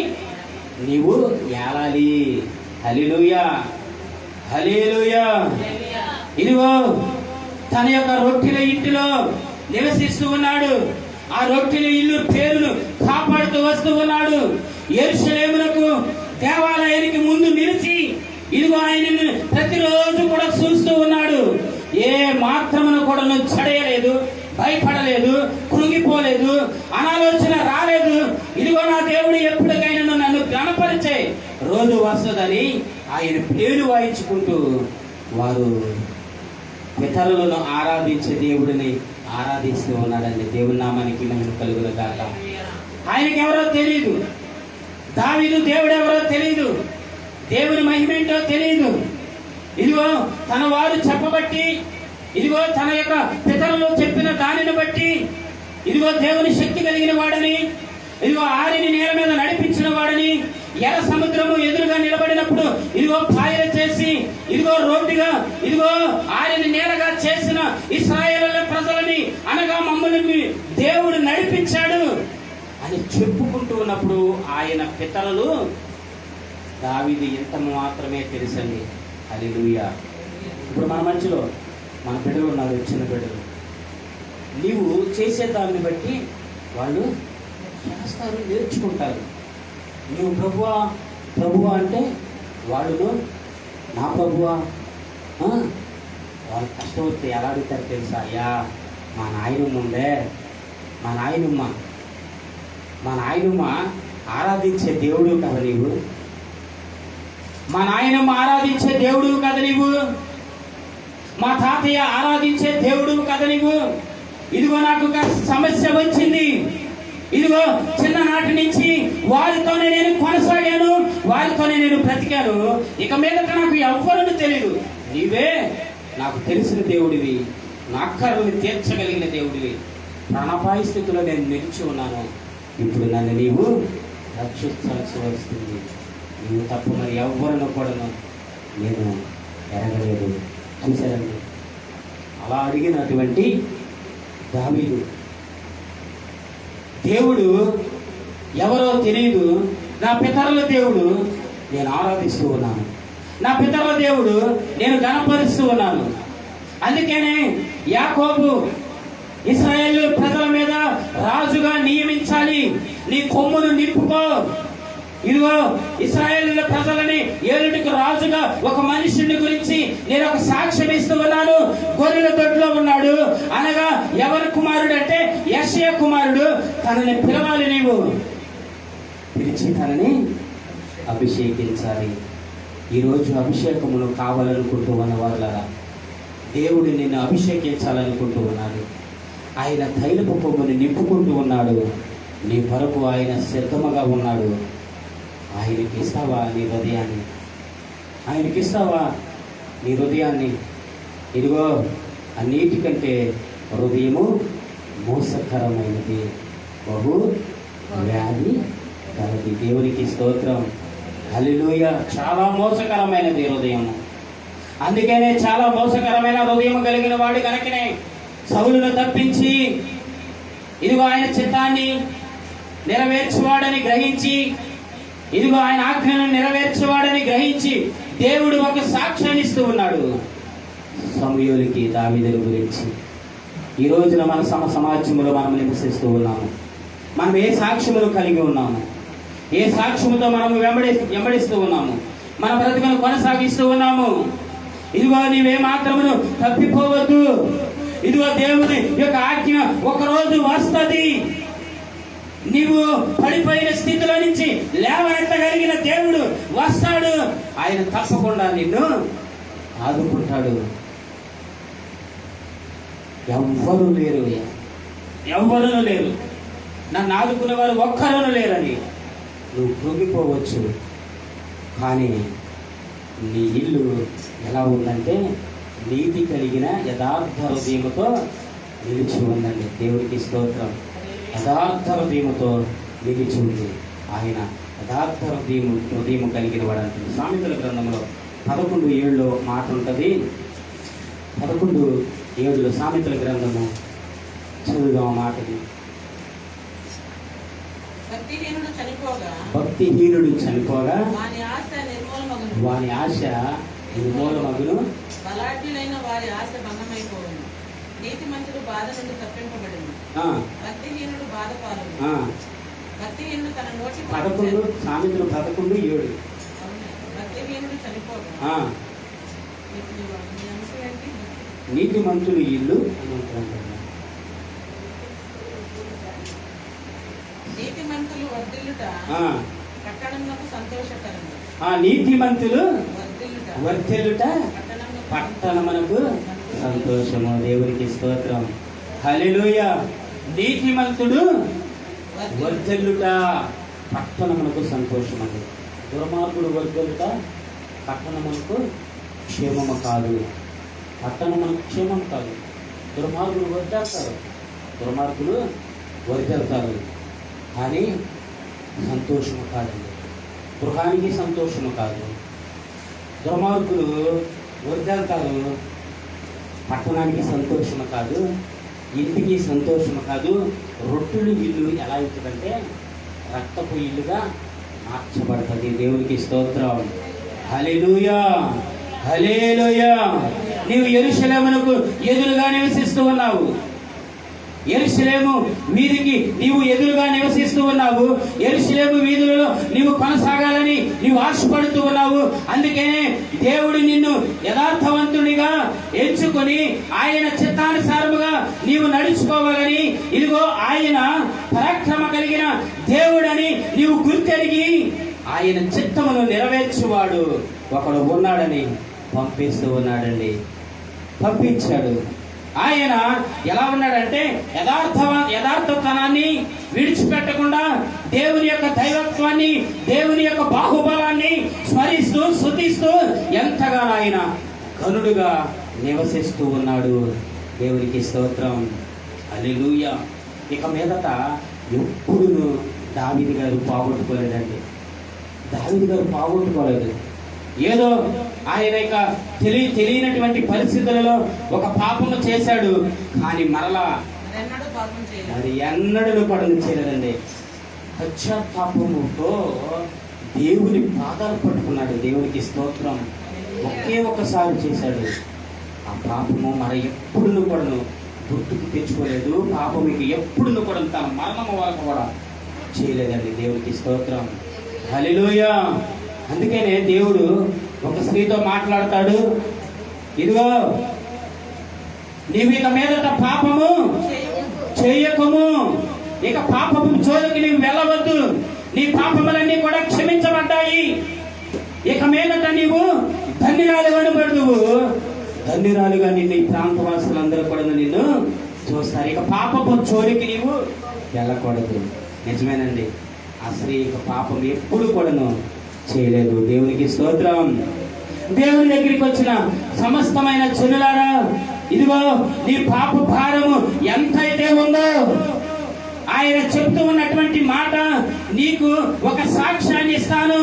నీవు ఏలాలి. హల్లెలూయా, హల్లెలూయా. ఇదిగో తన యొక్క రొట్టెల ఇంటిలో నివసిస్తూ ఉన్నాడు. ఆ రొట్టెల ఇల్లు పేరును కాపాడుతూ వస్తూ ఉన్నాడు. యెరూషలేమునకు దేవాలయానికి ముందు నిలిచి ఇదిగో ఆయనను ప్రతిరోజు కూడా చూస్తూ ఉన్నాడు. ఏ మాత్రమును కూడా చడయలేదు, భయపడలేదు, కృంగిపోలేదు, అనాలోచన రాలేదు. ఇదిగో నా దేవుడు ఎప్పటికైనా నన్ను గణపరిచే రోజు వస్తుందని ఆయన పేరు వాయించుకుంటూ వారు ఇతరులను ఆరాధించే దేవుడిని ఆరాధిస్తూ ఉన్నాడండి. దేవుని నామానికి మహిమ కలుగును గాక. ఆయనకి ఎవరో తెలియదు, దావీదు దేవుడు ఎవరో తెలియదు, దేవుని మహిమేంటో తెలియదు. ఇదిగో తన వారు చెప్పబట్టి, ఇదిగో తన యొక్క పితరులు చెప్పిన దానిని బట్టి, ఇదిగో దేవుని శక్తి కలిగిన వాడని, ఇదిగో ఆరిని నేల మీద నడిపించిన వాడని, ఎర్ర సముద్రము ఎదురుగా నిలబడినప్పుడు ఇదిగో పాయల చేసి, ఇదిగో రోడ్డుగా, ఇదిగో ఆరిని నేలగా చేసిన ఇశ్రాయేలు ప్రజలని అనగా మమ్మల్ని దేవుడు నడిపించాడు అని చెప్పుకుంటూ ఉన్నప్పుడు ఆయన పితరులు దావీదు ఇంత మాత్రమే తెలుసండి. హల్లెలూయా. ఇప్పుడు మన మధ్యలో మన బిడ్డలు ఉన్నారు, చిన్న బిడ్డలు. నీవు చేసే దాన్ని బట్టి వాళ్ళు చేస్తారు, నేర్చుకుంటారు. నువ్వు ప్రభువా అంటే వాళ్ళు నా ప్రభువా. వాళ్ళు కష్టం వస్తే ఎలా అడుగుతారు తెలుసా? అయ్యా మా నాయనమ్మ ఉండే, మా నాయనమ్మ ఆరాధించే దేవుడు కదా నీవు, మా నాయనమ్మ ఆరాధించే దేవుడు కదా నీవు, మా తాతయ్య ఆరాధించే దేవుడు కదా నీవు. ఇదిగో నాకు ఒక సమస్య వచ్చింది, ఇదిగో చిన్ననాటి నుంచి వారితోనే నేను కొనసాగాను, వారితోనే నేను బ్రతికాను, ఇక మీదట నాకు ఎవ్వరూ తెలియదు, నీవే నాకు తెలిసిన దేవుడివి, నా అక్కర్లను తీర్చగలిగిన దేవుడివి, ప్రాణాపాయ స్థితిలో నేను నిలిచి ఉన్నాను, ఇప్పుడు నన్ను నీవు రక్షించాల్సి వస్తుంది, నీవు తప్ప మరి ఎవ్వరిని కూడా నేను ఎరగలేదు. చూశారండి, అలా అడిగినటువంటి దావీదు దేవుడు ఎవరో తెలియదు, నా పితరుల దేవుడు నేను ఆరాధిస్తూ ఉన్నాను, నా పితరుల దేవుడు నేను గణపరుస్తూ ఉన్నాను అందుకనే యాకోబు ఇశ్రాయేలు ప్రజల మీద రాజుగా నియమించాలి, నీ కొమ్మును నింపుకో, ఇదిగో ఇశ్రాయేలు ప్రజలని ఏలుటికి రాజుగా ఒక మనుషుని గురించి నేను ఒక సాక్ష్యం ఇస్తూ ఉన్నాను. గొర్రెల దొడ్లో ఉన్నాడు అనగా ఎవరి కుమారుడు అంటే యెషయా కుమారుడు. తనని పిలవాలి, నీవు పిలిచి తనని అభిషేకించాలి. ఈరోజు అభిషేకమును కావాలనుకుంటూ ఉన్న వాళ్ళరా, దేవుడు నిన్ను అభిషేకించాలనుకుంటూ ఉన్నాడు. ఆయన తైలపు కొమ్ముని నింపుకుంటూ ఉన్నాడు. నీ కొరకు ఆయన సిద్ధముగా ఉన్నాడు. ఆయనకి ఇస్తావా నీ హృదయాన్ని? ఆయనకి ఇస్తావా నీ హృదయాన్ని? ఇదిగో అన్నిటికంటే హృదయము మోసకరమైనది, బహు వ్యాధి కలది. దేవునికి స్తోత్రం, హల్లెలూయా. చాలా మోసకరమైనది హృదయం. అందుకనే చాలా మోసకరమైన హృదయం కలిగిన వాడు కనుకనే సౌలును తప్పించి ఇదిగో ఆయన చిత్తాన్ని నెరవేర్చువాడని గ్రహించి, ఇదిగో ఆయన ఆజ్ఞను నెరవేర్చువాడని గ్రహించి దేవుడు ఒక సాక్ష్యాన్ని ఇస్తూ ఉన్నాడు సమూయేలుకి, దావీదుల గురించి. ఈ రోజున మన సమాజంలో మనం నివసిస్తూ ఉన్నాము. మనం ఏ సాక్ష్యములు కలిగి ఉన్నాము? ఏ సాక్ష్యముతో మనము వెంబడిస్తూ ఉన్నాము? మన బ్రతుకును కొనసాగిస్తూ ఉన్నాము. ఇదిగో నీవే మాత్రమును తప్పిపోవద్దు. ఇదిగో దేవుని యొక్క ఆజ్ఞ ఒకరోజు వస్తుంది. నీవు పడిపోయిన స్థితిలో నుంచి లేవనెత్తగలిగిన దేవుడు వస్తాడు. ఆయన తప్పకుండా నిన్ను ఆదుకుంటాడు. ఎవ్వరూ లేరు, నన్ను ఆదుకునే వారు ఒక్కరూ లేరని నువ్వు కృంగిపోవచ్చు. కానీ నీ ఇల్లు ఎలా ఉందంటే నీతి కలిగిన యథార్థ హృదయముతో నిలిచి ఉందండి. దేవుడికి స్తోత్రం. యథార్థ హృదయముతో నిలిచి ఉంది. ఆయన యథార్థ హృదయము కలిగిన వాడు అంటుంది. సామెతల గ్రంథంలో 11:7 మాట ఉంటుంది. 11:7 సామెతల గ్రంథము చదువుదాం మాటది. భక్తిహీనుడు చనిపోగా వాని ఆశ నిర్మూలమగును,
బలాఢ్యులైన వారి ఆశ భంగమైపోవును. నీతిమంతుడు బాధ నుండి తప్పింపబడును, భక్తిహీనుడు బాధపాలును. భక్తిహీనుడు తన నోటి
11 సామెతలు 11:7
భక్తిహీనుడు చనిపోగా
నీతిమంతుడు ఇల్లు
నీతిమంతులు వర్ధిల్లుట పట్టణమునకు సంతోషకరము.
నీతిమంతులు వర్ధిల్లుట పట్టణమునకు సంతోషము. దేవునికి స్తోత్రం, హల్లెలూయా. నీతిమంతుడు వర్ధిల్లుట పట్టణమునకు సంతోషం అండి. దుర్మార్గుడు వర్ధిల్లుట పట్టణమునకు క్షేమము కాదు. పట్టణమునకు క్షేమం కాదు. దుర్మార్గుడు వర్ధిల్లుతారు కానీ సంతోషము కాదండి. గృహానికి సంతోషము కాదు. దుర్మార్గులు వర్ధిల్లుతారు, పట్టణానికి సంతోషము కాదు, ఇంటికి సంతోషము కాదు. రొట్టెలు ఇల్లు ఎలా అవుతుందంటే రక్తపు ఇల్లుగా మార్చబడుతుంది. దేవునికి స్తోత్రం, హల్లెలూయా, హల్లెలూయా. నీవు యెరూషలేమునకు ఎదురుగా నివసిస్తూ ఉన్నావు. యెరూషలేము వీధికి నీవు ఎదురుగా నివసిస్తూ ఉన్నావు. యెరూషలేము వీధులలో నీవు కొనసాగాలని నీవు ఆశపడుతూ ఉన్నావు. అందుకనే దేవుడు నిన్ను యథార్థవంతునిగా ఎంచుకొని ఆయన చిత్తానుసారముగా నీవు నడుచుకోవాలని, ఇదిగో ఆయన పరాక్రమ కలిగిన దేవుడని నీవు గుర్తెరిగి ఆయన చిత్తమును నెరవేర్చువాడు ఒకడు ఉన్నాడని పంపించాడు. ఆయన ఎలా ఉన్నాడంటే యథార్థతనాన్ని విడిచిపెట్టకుండా దేవుని యొక్క దైవత్వాన్ని, దేవుని యొక్క బాహుబలాన్ని స్మరిస్తూ స్తుతిస్తూ ఎంతగానో ఆయన ఘనుడుగా నివసిస్తూ ఉన్నాడు. దేవునికి స్తోత్రం, హల్లెలూయా. ఇక మీదట ఎప్పుడును దావీదు గారు పోగొట్టుకోలేదండి. దావీదు గారు పోగొట్టుకోలేదు. ఏదో ఆయన ఇక తెలియనటువంటి పరిస్థితులలో ఒక పాపము చేశాడు, కానీ మరలా అది ఎన్నడూ పడని చేయలేదండి. పశ్చాత్తాపముతో దేవుని పాదాలు పట్టుకున్నాడు. దేవునికి స్తోత్రం. ఒకే ఒక్కసారి చేశాడు. ఆ పాపము మన ఎప్పుడు కూడాను గుర్తుకు తెచ్చుకోలేదు. పాపం ఇక ఎప్పుడు కూడా తన మరణం వరకు కూడా చేయలేదండి. దేవుడికి స్తోత్రం, హల్లెలూయా. అందుకనే దేవుడు ఒక స్త్రీతో మాట్లాడతాడు, ఇదిగో నీవు ఇక మీదట పాపము చేయకము, ఇక పాపము జోలికి నీవు వెళ్ళవద్దు, నీ పాపములన్నీ కూడా క్షమించబడ్డాయి, ఇక మీదట నీవు ధన్యురాలు అనబడుదువు, ధన్యురాలుగా నిన్ను ఈ ప్రాంతవాసులందరూ కూడా నిన్ను చూస్తారు. ఇక పాపపు జోలికి నీవు వెళ్ళకూడదు. నిజమేనండి, ఆ స్త్రీ ఇక పాపం ఎప్పుడు కూడాను చేయలేదు. దేవునికి స్తోత్రం. దేవుని దగ్గరికి వచ్చిన సమస్తమైన జనులారా, ఇదిగో నీ పాప భారము ఎంతైతే ఉందో ఆయన చెప్తూ ఉన్నటువంటి మాట, నీకు ఒక సాక్ష్యాన్ని ఇస్తాను.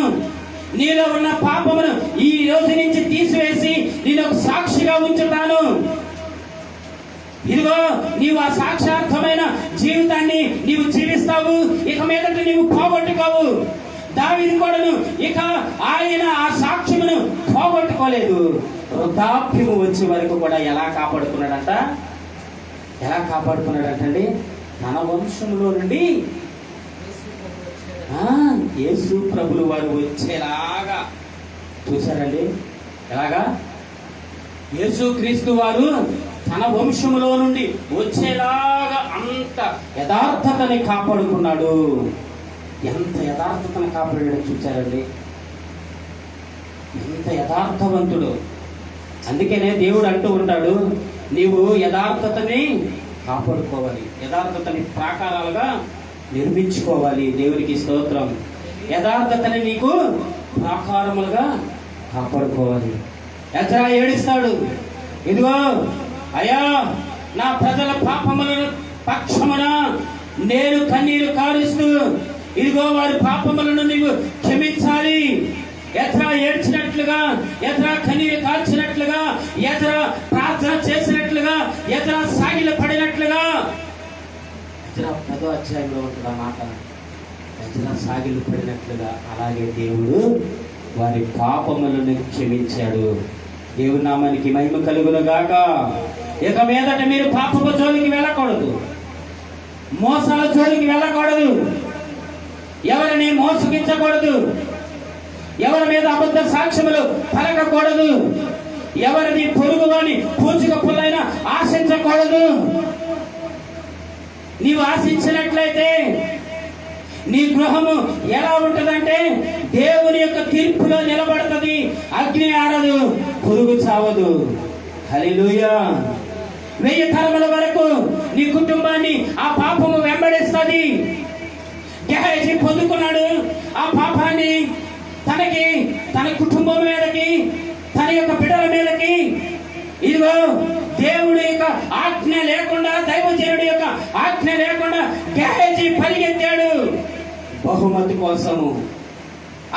నీలో ఉన్న పాపమును ఈ రోజు నుంచి తీసివేసి నేను ఒక సాక్షిగా ఉంచుతాను. ఇదిగో నీవు ఆ సాక్షార్థమైన జీవితాన్ని నీవు జీవిస్తావు, ఇక మీదట నీవు పోగొట్టుకోవు. దావీదు కూడాను ఇక ఆయన ఆ సాక్ష్యమును పోగొట్టుకోలేదు. వృద్ధాప్యము వచ్చే వరకు కూడా ఎలా కాపాడుకున్నాడంటండి, తన వంశంలో నుండి యేసు ప్రభులు వారు వచ్చేలాగా చూశారండి. ఎలాగా? యేసు క్రీస్తు వారు తన వంశములో నుండి వచ్చేలాగా అంత యథార్థతని కాపాడుకున్నాడు. ఎంత యథార్థతను కాపాడాడో చూచారండి, ఎంత యథార్థవంతుడు. అందుకనే దేవుడు అంటూ ఉంటాడు, నీవు యథార్థతని కాపాడుకోవాలి, యథార్థతని ప్రాకారాలుగా నిర్మించుకోవాలి. దేవునికి స్తోత్రం. యథార్థతని నీకు ప్రాకారములుగా కాపాడుకోవాలి. ఎజ్రా ఏడుస్తాడు, ఇదిగో అయ్యా నా ప్రజల పాపములను పక్షమున నేను కన్నీరు కారుస్తూ, ఇదిగో వారి పాపములను నీవు క్షమించాలి. ఎజ్రా ఏడ్చినట్లుగా, ఎజ్రా కన్నీరు కార్చినట్లుగా, ఎజ్రా ప్రార్థన చేసినట్లుగా, ఎజ్రా సాగిల పడినట్లుగా. ఎజ్రా 10వ అధ్యాయంలో ఉంటుంది ఆ మాట, ఎజ్రా సాగిలు పడినట్లుగా అలాగే దేవుడు వారి పాపములను క్షమించాడు. దేవుని నామానికి మహిమ కలుగును గాక. ఇక మీదట మీరు పాపపు జోలికి వెళ్ళకూడదు, మోసాల జోలికి వెళ్ళకూడదు, ఎవరిని మోసగించకూడదు, ఎవరి మీద అబద్ధ సాక్ష్యములు పలకకూడదు, ఎవరిని పొరుగువాని పూచిక పుల్లైన ఆశించకూడదు. నీవు ఆశించినట్లయితే నీ గృహము ఎలా ఉంటుందంటే దేవుని యొక్క తీర్పులో నిలబడుతుంది. అగ్ని ఆరదు, పురుగు చావదు. హల్లెలూయా. 1000 తరముల వరకు నీ కుటుంబాన్ని ఆ పాపము వెంబడిస్తుంది. గెహజీ పొందుకున్నాడు ఆ పాపాన్ని తనకి, తన కుటుంబం మీదకి, తన యొక్క బిడ్డల మీదకి. ఇదిగో దేవుడి యొక్క ఆజ్ఞ లేకుండా, దైవజనుడి యొక్క ఆజ్ఞ లేకుండా గెహజీ పరిగెత్తాడు బహుమతి కోసము.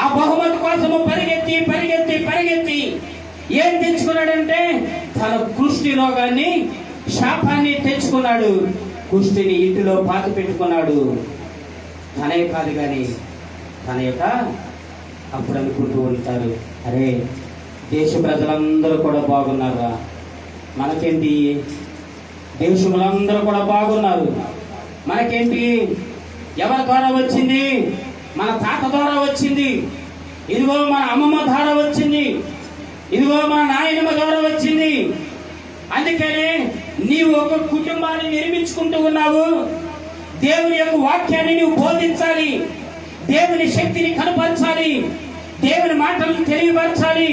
ఆ బహుమతి కోసము పరిగెత్తి పరిగెత్తి పరిగెత్తి ఏం తెచ్చుకున్నాడంటే తన కుష్టి రోగాన్ని, శాపాన్ని తెచ్చుకున్నాడు. కుష్టిని ఇంటిలో పాతి పెట్టుకున్నాడు. తనే కాదు కానీ తన యొక్క, అప్పుడు అనుకుంటూ ఉంటారు, అరే దేశ ప్రజలందరూ కూడా బాగున్నారా, మనకేంటి, దేశములందరూ కూడా బాగున్నారు, మనకేంటి, ఎవరి ద్వారా వచ్చింది, మన తాత ద్వారా వచ్చింది, ఇదిగో మన అమ్మమ్మ ద్వారా వచ్చింది, ఇదిగో మన నాయనమ్మ ద్వారా వచ్చింది. అందుకనే నీవు ఒక కుటుంబాన్ని నిర్మించుకుంటూ ఉన్నావు. దేవుని యొక్క వాక్యాన్ని నువ్వు బోధించాలి, దేవుని శక్తిని కనపరచాలి, దేవుని మాటలను తెలియపరచాలి.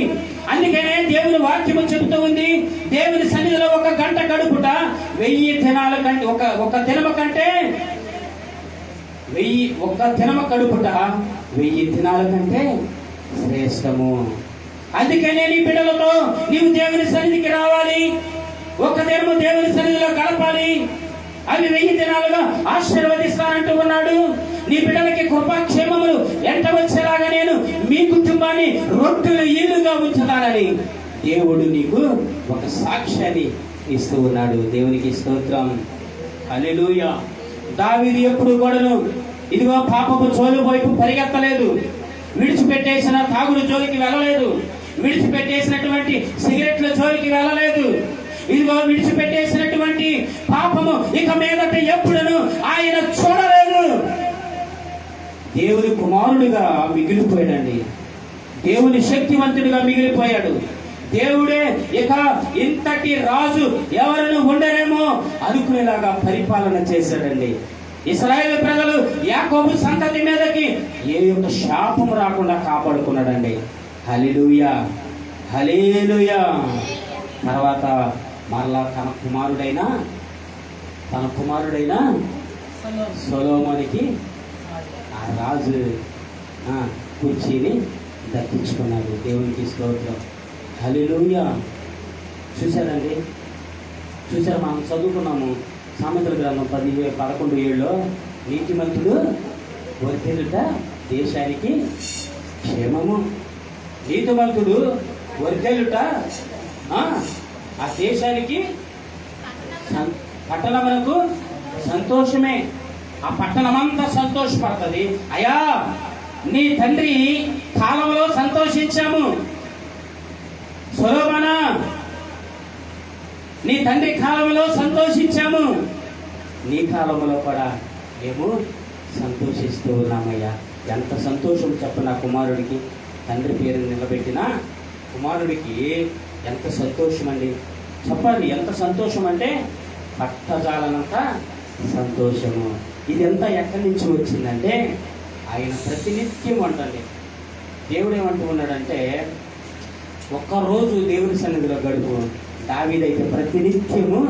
అందుకనే దేవుని వాక్యము చెబుతూ ఉంది, దేవుని సన్నిధిలో 1 గంట గడుపుట 1000 దినాల కంటే, ఒక దినము కంటే 1 దినము గడుపుట 1000 దినాల కంటే శ్రేష్టము. అందుకనే నీ బిడ్డలతో నీవు దేవుని సన్నిధికి రావాలి, 1 దినము దేవుని సన్నిధిలో గడపాలి. అవి 1000 దినాలుగా ఆశీర్వదిస్తానంటూ ఉన్నాడు. నీ బిడ్డలకి కృపాక్షేమములు ఎంట వచ్చేలాగా నేను మీ కుటుంబాన్ని రొట్టెలు ఈలుగా ఉంచుతానని దేవుడు నీకు ఒక సాక్ష్యాన్ని ఇస్తూ ఉన్నాడు. దేవునికి స్తోత్రం, హల్లెలూయా. దావీదు ఎప్పుడు కూడాను ఇదిగో పాపపు జోలు వైపు పరిగెత్తలేదు, విడిచిపెట్టేసిన తాగుడు జోలికి వెళ్ళలేదు, విడిచిపెట్టేసినటువంటి సిగరెట్ల జోలికి వెళ్ళలేదు. ఇదిగో విడిచిపెట్టేసినటువంటి పాపము ఇక మీదట ఎప్పుడను ఆయన చూడలేదు. దేవుని కుమారుడిగా మిగిలిపోయాడండి. దేవుని శక్తివంతుడిగా మిగిలిపోయాడు. దేవుడే ఇక ఇంతటి రాజు ఎవరిని ఉండరేమో అనుకునేలాగా పరిపాలన చేశాడండి. ఇశ్రాయేలు ప్రజలు యాకోబు సంతతి మీదకి ఏ యొక్క శాపము రాకుండా కాపాడుకున్నాడండి. హల్లెలూయా, హల్లెలూయా. తర్వాత మరలా తన కుమారుడైన సొలొమోనుకి ఆ రాజు కుర్చీని దక్కించుకున్నాడు. దేవునికి స్తోత్రం. హల్లెలూయా. చూశారండి, చూశారు. మనం చదువుకున్నాము సామెతల గ్రంథం 11:7 నీతిమంతుడు వర్ధిల్లుట దేశానికి క్షేమము. నీతిమంతుడు వర్ధిల్లుట ఆ దేశానికి పట్టణమునకు సంతోషమే. ఆ పట్టణమంతా సంతోషపడుతుంది. అయ్యా, నీ తండ్రి కాలంలో సంతోషించాము. సొలొమోనా, నీ తండ్రి కాలంలో సంతోషించాము, నీ కాలంలో కూడా మేము సంతోషిస్తూ ఉన్నామయ్యా. ఎంత సంతోషం చెప్పు నా కుమారుడికి. తండ్రి పేరుని నిలబెట్టిన కుమారుడికి ఎంత సంతోషం అండి. చెప్పండి, ఎంత సంతోషం అంటే పట్టజాలనంత సంతోషము. ఇదంతా ఎక్కడి నుంచి వచ్చిందంటే ఆయన ప్రతినిత్యం అంటండి. దేవుడు ఏమంటూ ఉన్నాడంటే ఒక్కరోజు దేవుని సన్నిధిలో గడుపు. దావీదైతే ప్రతినిత్యము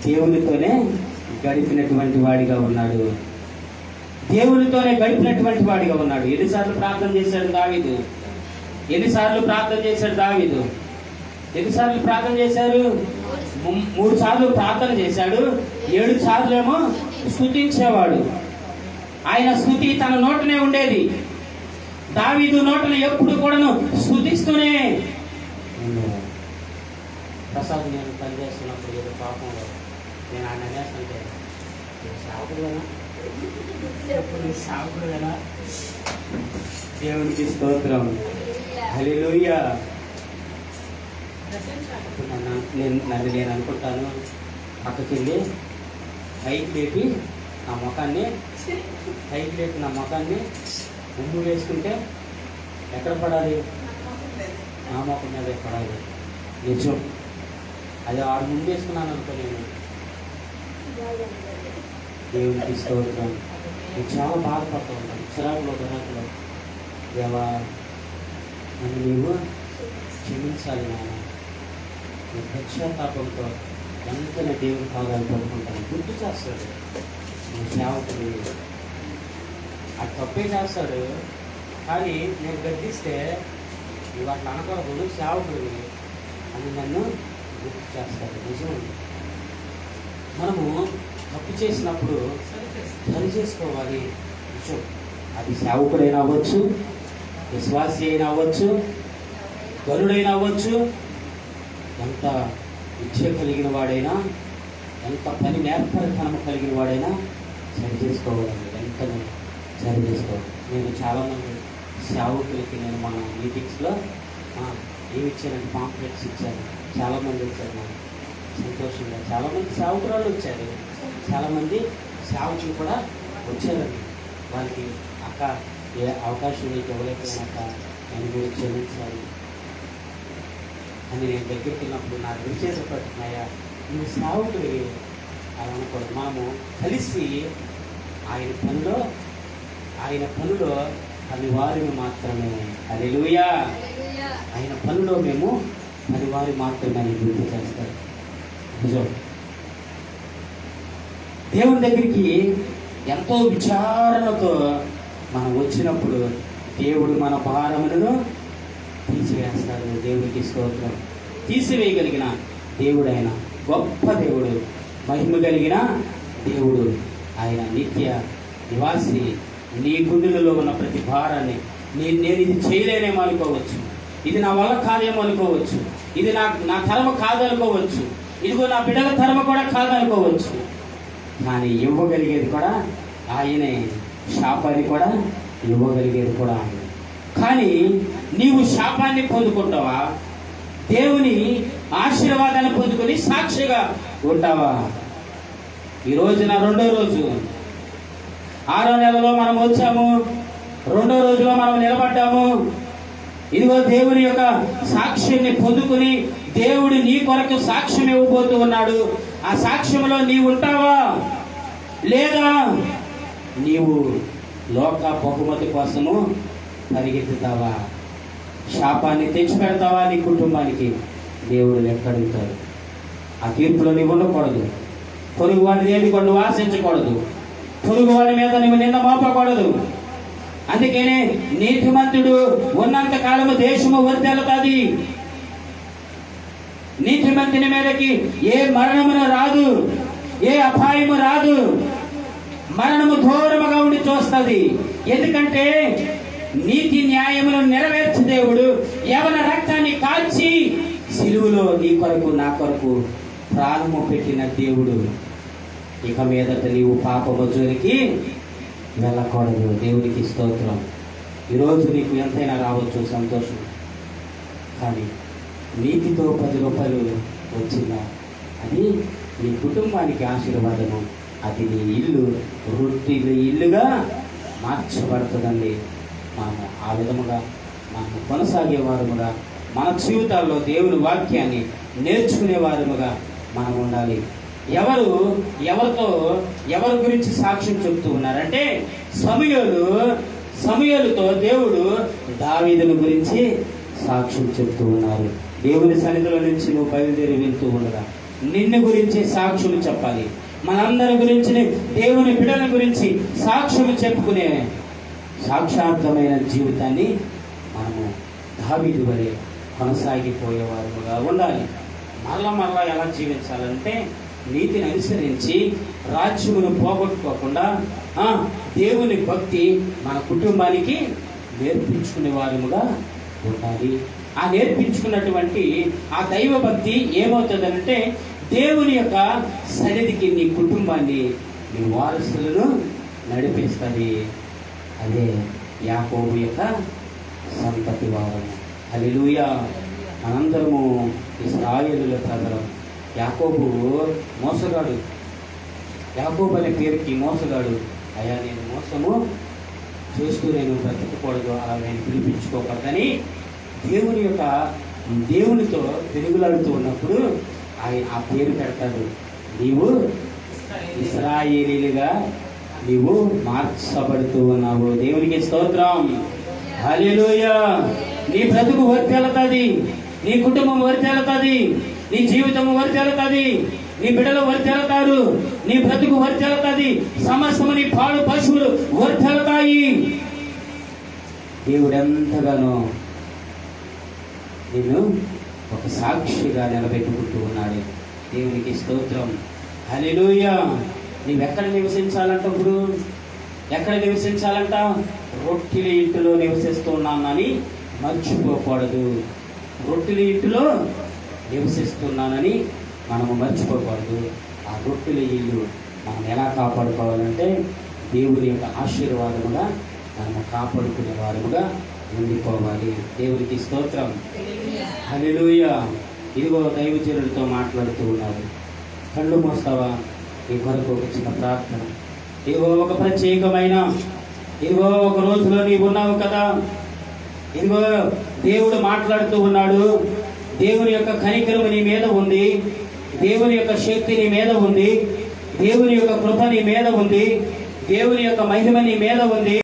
దేవునితోనే గడిపినటువంటి వాడిగా ఉన్నాడు. దేవునితోనే గడిపినటువంటి వాడిగా ఉన్నాడు. ఎన్నిసార్లు ప్రార్థన చేశాడు దావీదు? ఎన్నిసార్లు ప్రార్థన చేశాడు దావీదు? ఎన్నిసార్లు ప్రార్థన చేశారు? 3 సార్లు ప్రార్థన చేశాడు. 7 సార్లు ఏమో స్తుతించేవాడు. ఆయన స్తుతి తన నోటనే ఉండేది. దావీదు నోటను ఎప్పుడు కూడాను స్తుతిస్తూనే. ప్రసాద్, నేను పనిచేస్తున్నప్పుడు ఏదో పాపంలో నేను ఆయన అనేస్తుంటే సాగుడుగా దేవునికి స్తోత్రం. హల్లెలూయా. నేను అనుకుంటాను, పక్కకి వెళ్ళి పైకి లేపి నా ముఖాన్ని ఉమ్ము వేసుకుంటే ఎక్కడ పడాలి? నా ముఖం మీద పడాలి. నిజం. అది ఆడు ముందు వేసుకున్నాను అనుకో. నేను దేవునికి స్తోత్రం. నేను చాలా బాధపడుతూ ఉంటాను. చిరాకులో గరాకులో, దేవా నన్ను నీవు క్షమించాలి నాయన. నేను పశ్చాత్తాపంతో వెంటనే దేవుని పాదాలు పడుకుంటాను. గుర్తు చేస్తాడు నేను సేవకుడు. అది తప్పే చేస్తాడు, కానీ నేను గద్దిస్తే నువ్వు అట్లా అనకూడదు, సేవకుడిని అని నన్ను గుర్తు చేస్తాడు. నిజం. మనము తప్పు చేసినప్పుడు సరి చేసుకోవాలి. నిజం. అది సేవకుడైనా అవ్వచ్చు, విశ్వాసి అయినా అవ్వచ్చు, గరుడైనా అవ్వచ్చు, ఎంత విద్య కలిగిన వాడైనా, ఎంత పని నేర్పరితనం కలిగిన వాడైనా సరి చేసుకోవాలండి. వెంటనే సరి చేసుకోవాలి. నేను చాలామంది సేవకులకి నేను మన మీటింగ్స్లో ఏమి ఇచ్చానంటే పాంప్లెట్స్ ఇచ్చాను. చాలామంది వచ్చారు. నాకు సంతోషంగా చాలామంది సేవకురాలు వచ్చారు. చాలామంది సేవకులు కూడా వచ్చారండి. వాళ్ళకి అక్క ఏ అవకాశం నీకు ఇవ్వలేకపోయినాక నేను మీరు క్షమించాలి అని నేను దగ్గరికి వెళ్ళినప్పుడు నాకు విడిచేసపడుతున్నాయా నువ్వు సేవకుడి అని అనుకోండి. మనము కలిసి ఆయన పనిలో పనివారిని మాత్రమే. హల్లెలూయా. ఆయన పనిలో మేము పనివారి మాత్రమే అని గుర్తు చేస్తారు. నిజం. దేవుని దగ్గరికి ఎంతో విచారణతో మనం వచ్చినప్పుడు దేవుడు మన భారములను తీసివేస్తాడు. దేవుడికి స్తోత్రం. తీసివేయగలిగిన దేవుడు ఆయన గొప్ప దేవుడు, మహిమ కలిగిన దేవుడు. ఆయన నిత్య నివాసి. నీ గుండెలలో ఉన్న ప్రతి భారాన్ని నేను ఇది చేయలేనేమో అనుకోవచ్చు, ఇది నా వల్ల కాదేమో అనుకోవచ్చు, ఇది నా తరమ కాదనుకోవచ్చు, ఇదిగో నా బిడ్డల తరమ కూడా కాదనుకోవచ్చు. కానీ ఇవ్వగలిగేది కూడా ఆయనే, శాపాన్ని కూడా ఇవ్వగలిగేది కూడా ఆయన. కానీ నీవు శాపాన్ని పొందుకుంటావా? దేవుని ఆశీర్వాదాన్ని పొందుకొని సాక్షిగా ఉంటావా? ఈ రోజున రెండో రోజు, 6వ నెలలో మనం వచ్చాము, రెండో రోజులో మనం నిలబడ్డాము. ఇదిగో దేవుని యొక్క సాక్ష్యాన్ని పొందుకుని దేవుడు నీ కొరకు సాక్ష్యం ఇవ్వబోతూ ఉన్నాడు. ఆ సాక్ష్యంలో నీవు ఉంటావా లేదా నీవు లోక బహుమతి కోసము పరిగెత్తుతావా? శాపాన్ని తెచ్చిపెడతావా నీ కుటుంబానికి? దేవుడు లెక్కడుగుతాడు. ఆ తీర్పులో నీవు ఉండకూడదు. పొరుగు వాడిని ఏమి నువ్వు ఆశించకూడదు. పొరుగు వాడి మీద నువ్వు నింద మోపకూడదు. అందుకనే నీతిమంతుడు ఉన్నంత కాలము దేశము వర్ధిల్లుతుంది. నీతిమంతుని మీదకి ఏ మరణమును రాదు, ఏ అపాయము రాదు. మరణము దూరముగా ఉండి చూస్తుంది. ఎందుకంటే నీతి న్యాయములను నెరవేర్చు దేవుడు యవన రక్తాన్ని కాల్చి సిలువలో నీ కొరకు నా కొరకు ప్రాణము పెట్టిన దేవుడు. ఇక మీదట నీవు పాపము జోలికి వెళ్ళకూడదు. దేవునికి స్తోత్రం. ఈరోజు నీకు ఎంతైనా రావచ్చు సంతోషం, కానీ నీతితో 10 రూపాయలు వచ్చిందా అది నీ కుటుంబానికి ఆశీర్వాదము. అది నీ ఇల్లు రొట్టెల ఇల్లుగా మార్చబడుతుందండి. మనము ఆ విధముగా మనము కొనసాగే వారముగా, మన జీవితాల్లో దేవుని వాక్యాన్ని నేర్చుకునే వారముగా మనం ఉండాలి. ఎవరి గురించి సాక్ష్యం చెప్తూ ఉన్నారంటే సమూయేలుతో దేవుడు దావీదును గురించి సాక్ష్యం చెప్తూ ఉన్నారు. దేవుని సన్నిధిలో నుంచి నువ్వు బయలుదేరి వెళ్తూ ఉండగా నిన్ను గురించి సాక్ష్యం చెప్పాలి. మనందరి గురించి, దేవుని బిడ్డల గురించి సాక్ష్యం చెప్పుకునే సాక్షార్థమైన జీవితాన్ని మనము దావీదు వలె కొనసాగిపోయేవారుగా ఉండాలి. మరలా ఎలా జీవించాలంటే నీతిని అనుసరించి రాజ్యమును పోగొట్టుకోకుండా దేవుని భక్తి మన కుటుంబానికి నేర్పించుకునే వారముగా ఉండాలి. ఆ నేర్పించుకున్నటువంటి ఆ దైవ భక్తి ఏమవుతుందంటే దేవుని యొక్క సన్నిధికి నీ కుటుంబాన్ని, నీ వారసులను నడిపిస్తుంది. అదే యాకోబు యొక్క సంతతి వారము. హల్లెలూయా. మనందరము ఇశ్రాయేలుల ప్రజలం. యాకోబు మోసగాడు. యాకోబు అనే పేరుకి మోసగాడు. అయ్యా నేను మోసము చేస్తూ నేను బ్రతకకూడదు, అలా నేను పిలిపించుకోకూడదని దేవునితో తిరుగులాడుతూ ఉన్నప్పుడు ఆయన ఆ పేరు పెడతాడు. నీవు ఇశ్రాయేలీలుగా నీవు మార్చబడుతూ ఉన్నావు. దేవునికి స్తోత్రం. హల్లెలూయా. నీ బ్రతుకు వర్ధిల్లుతుంది, నీ కుటుంబం వర్ధిల్లుతుంది, నీ జీవితం వర్ధిల్లుతుంది, నీ బిడ్డలు వర్ధిల్లుతారు, నీ బ్రతుకు వర్ధిల్లుతుంది, సమస్తము నీ పాడు పశువులు వర్ధిల్లుతాయి. దేవుడు ఎంతగానో నిన్ను ఒక సాక్షిగా నిలబెట్టుకుంటూ ఉన్నాడు. దేవునికి స్తోత్రం. హల్లెలూయా. నీవెక్కడ నివసించాలంట? ఇప్పుడు ఎక్కడ నివసించాలంట? రొట్టెల ఇంటిలో నివసిస్తున్నానని మర్చిపోకూడదు. రొట్టెల ఇంటిలో నివసిస్తున్నానని మనము మర్చిపోకూడదు. ఆ రొట్టెల ఇల్లు మనం ఎలా కాపాడుకోవాలంటే దేవుని యొక్క ఆశీర్వాదముగా మనము కాపాడుకునే వారముగా ఉండిపోవాలి. దేవునికి స్తోత్రం. హల్లెలూయా. ఇదిగో దైవజనులతో మాట్లాడుతూ ఉన్నారు. కళ్ళు మోస్తావా? ఈ కొరకు ఒక చిన్న ప్రార్థన. ఇదిగో ఒక ప్రత్యేకమైన ఒక రోజులో నీవు ఉన్నావు కదా. ఇదిగో దేవుడు మాట్లాడుతూ ఉన్నాడు. దేవుని యొక్క కనికరము నీ మీద ఉంది, దేవుని యొక్క శక్తి నీ మీద ఉంది, దేవుని యొక్క కృప నీ మీద ఉంది, దేవుని యొక్క మహిమ నీ మీద ఉంది.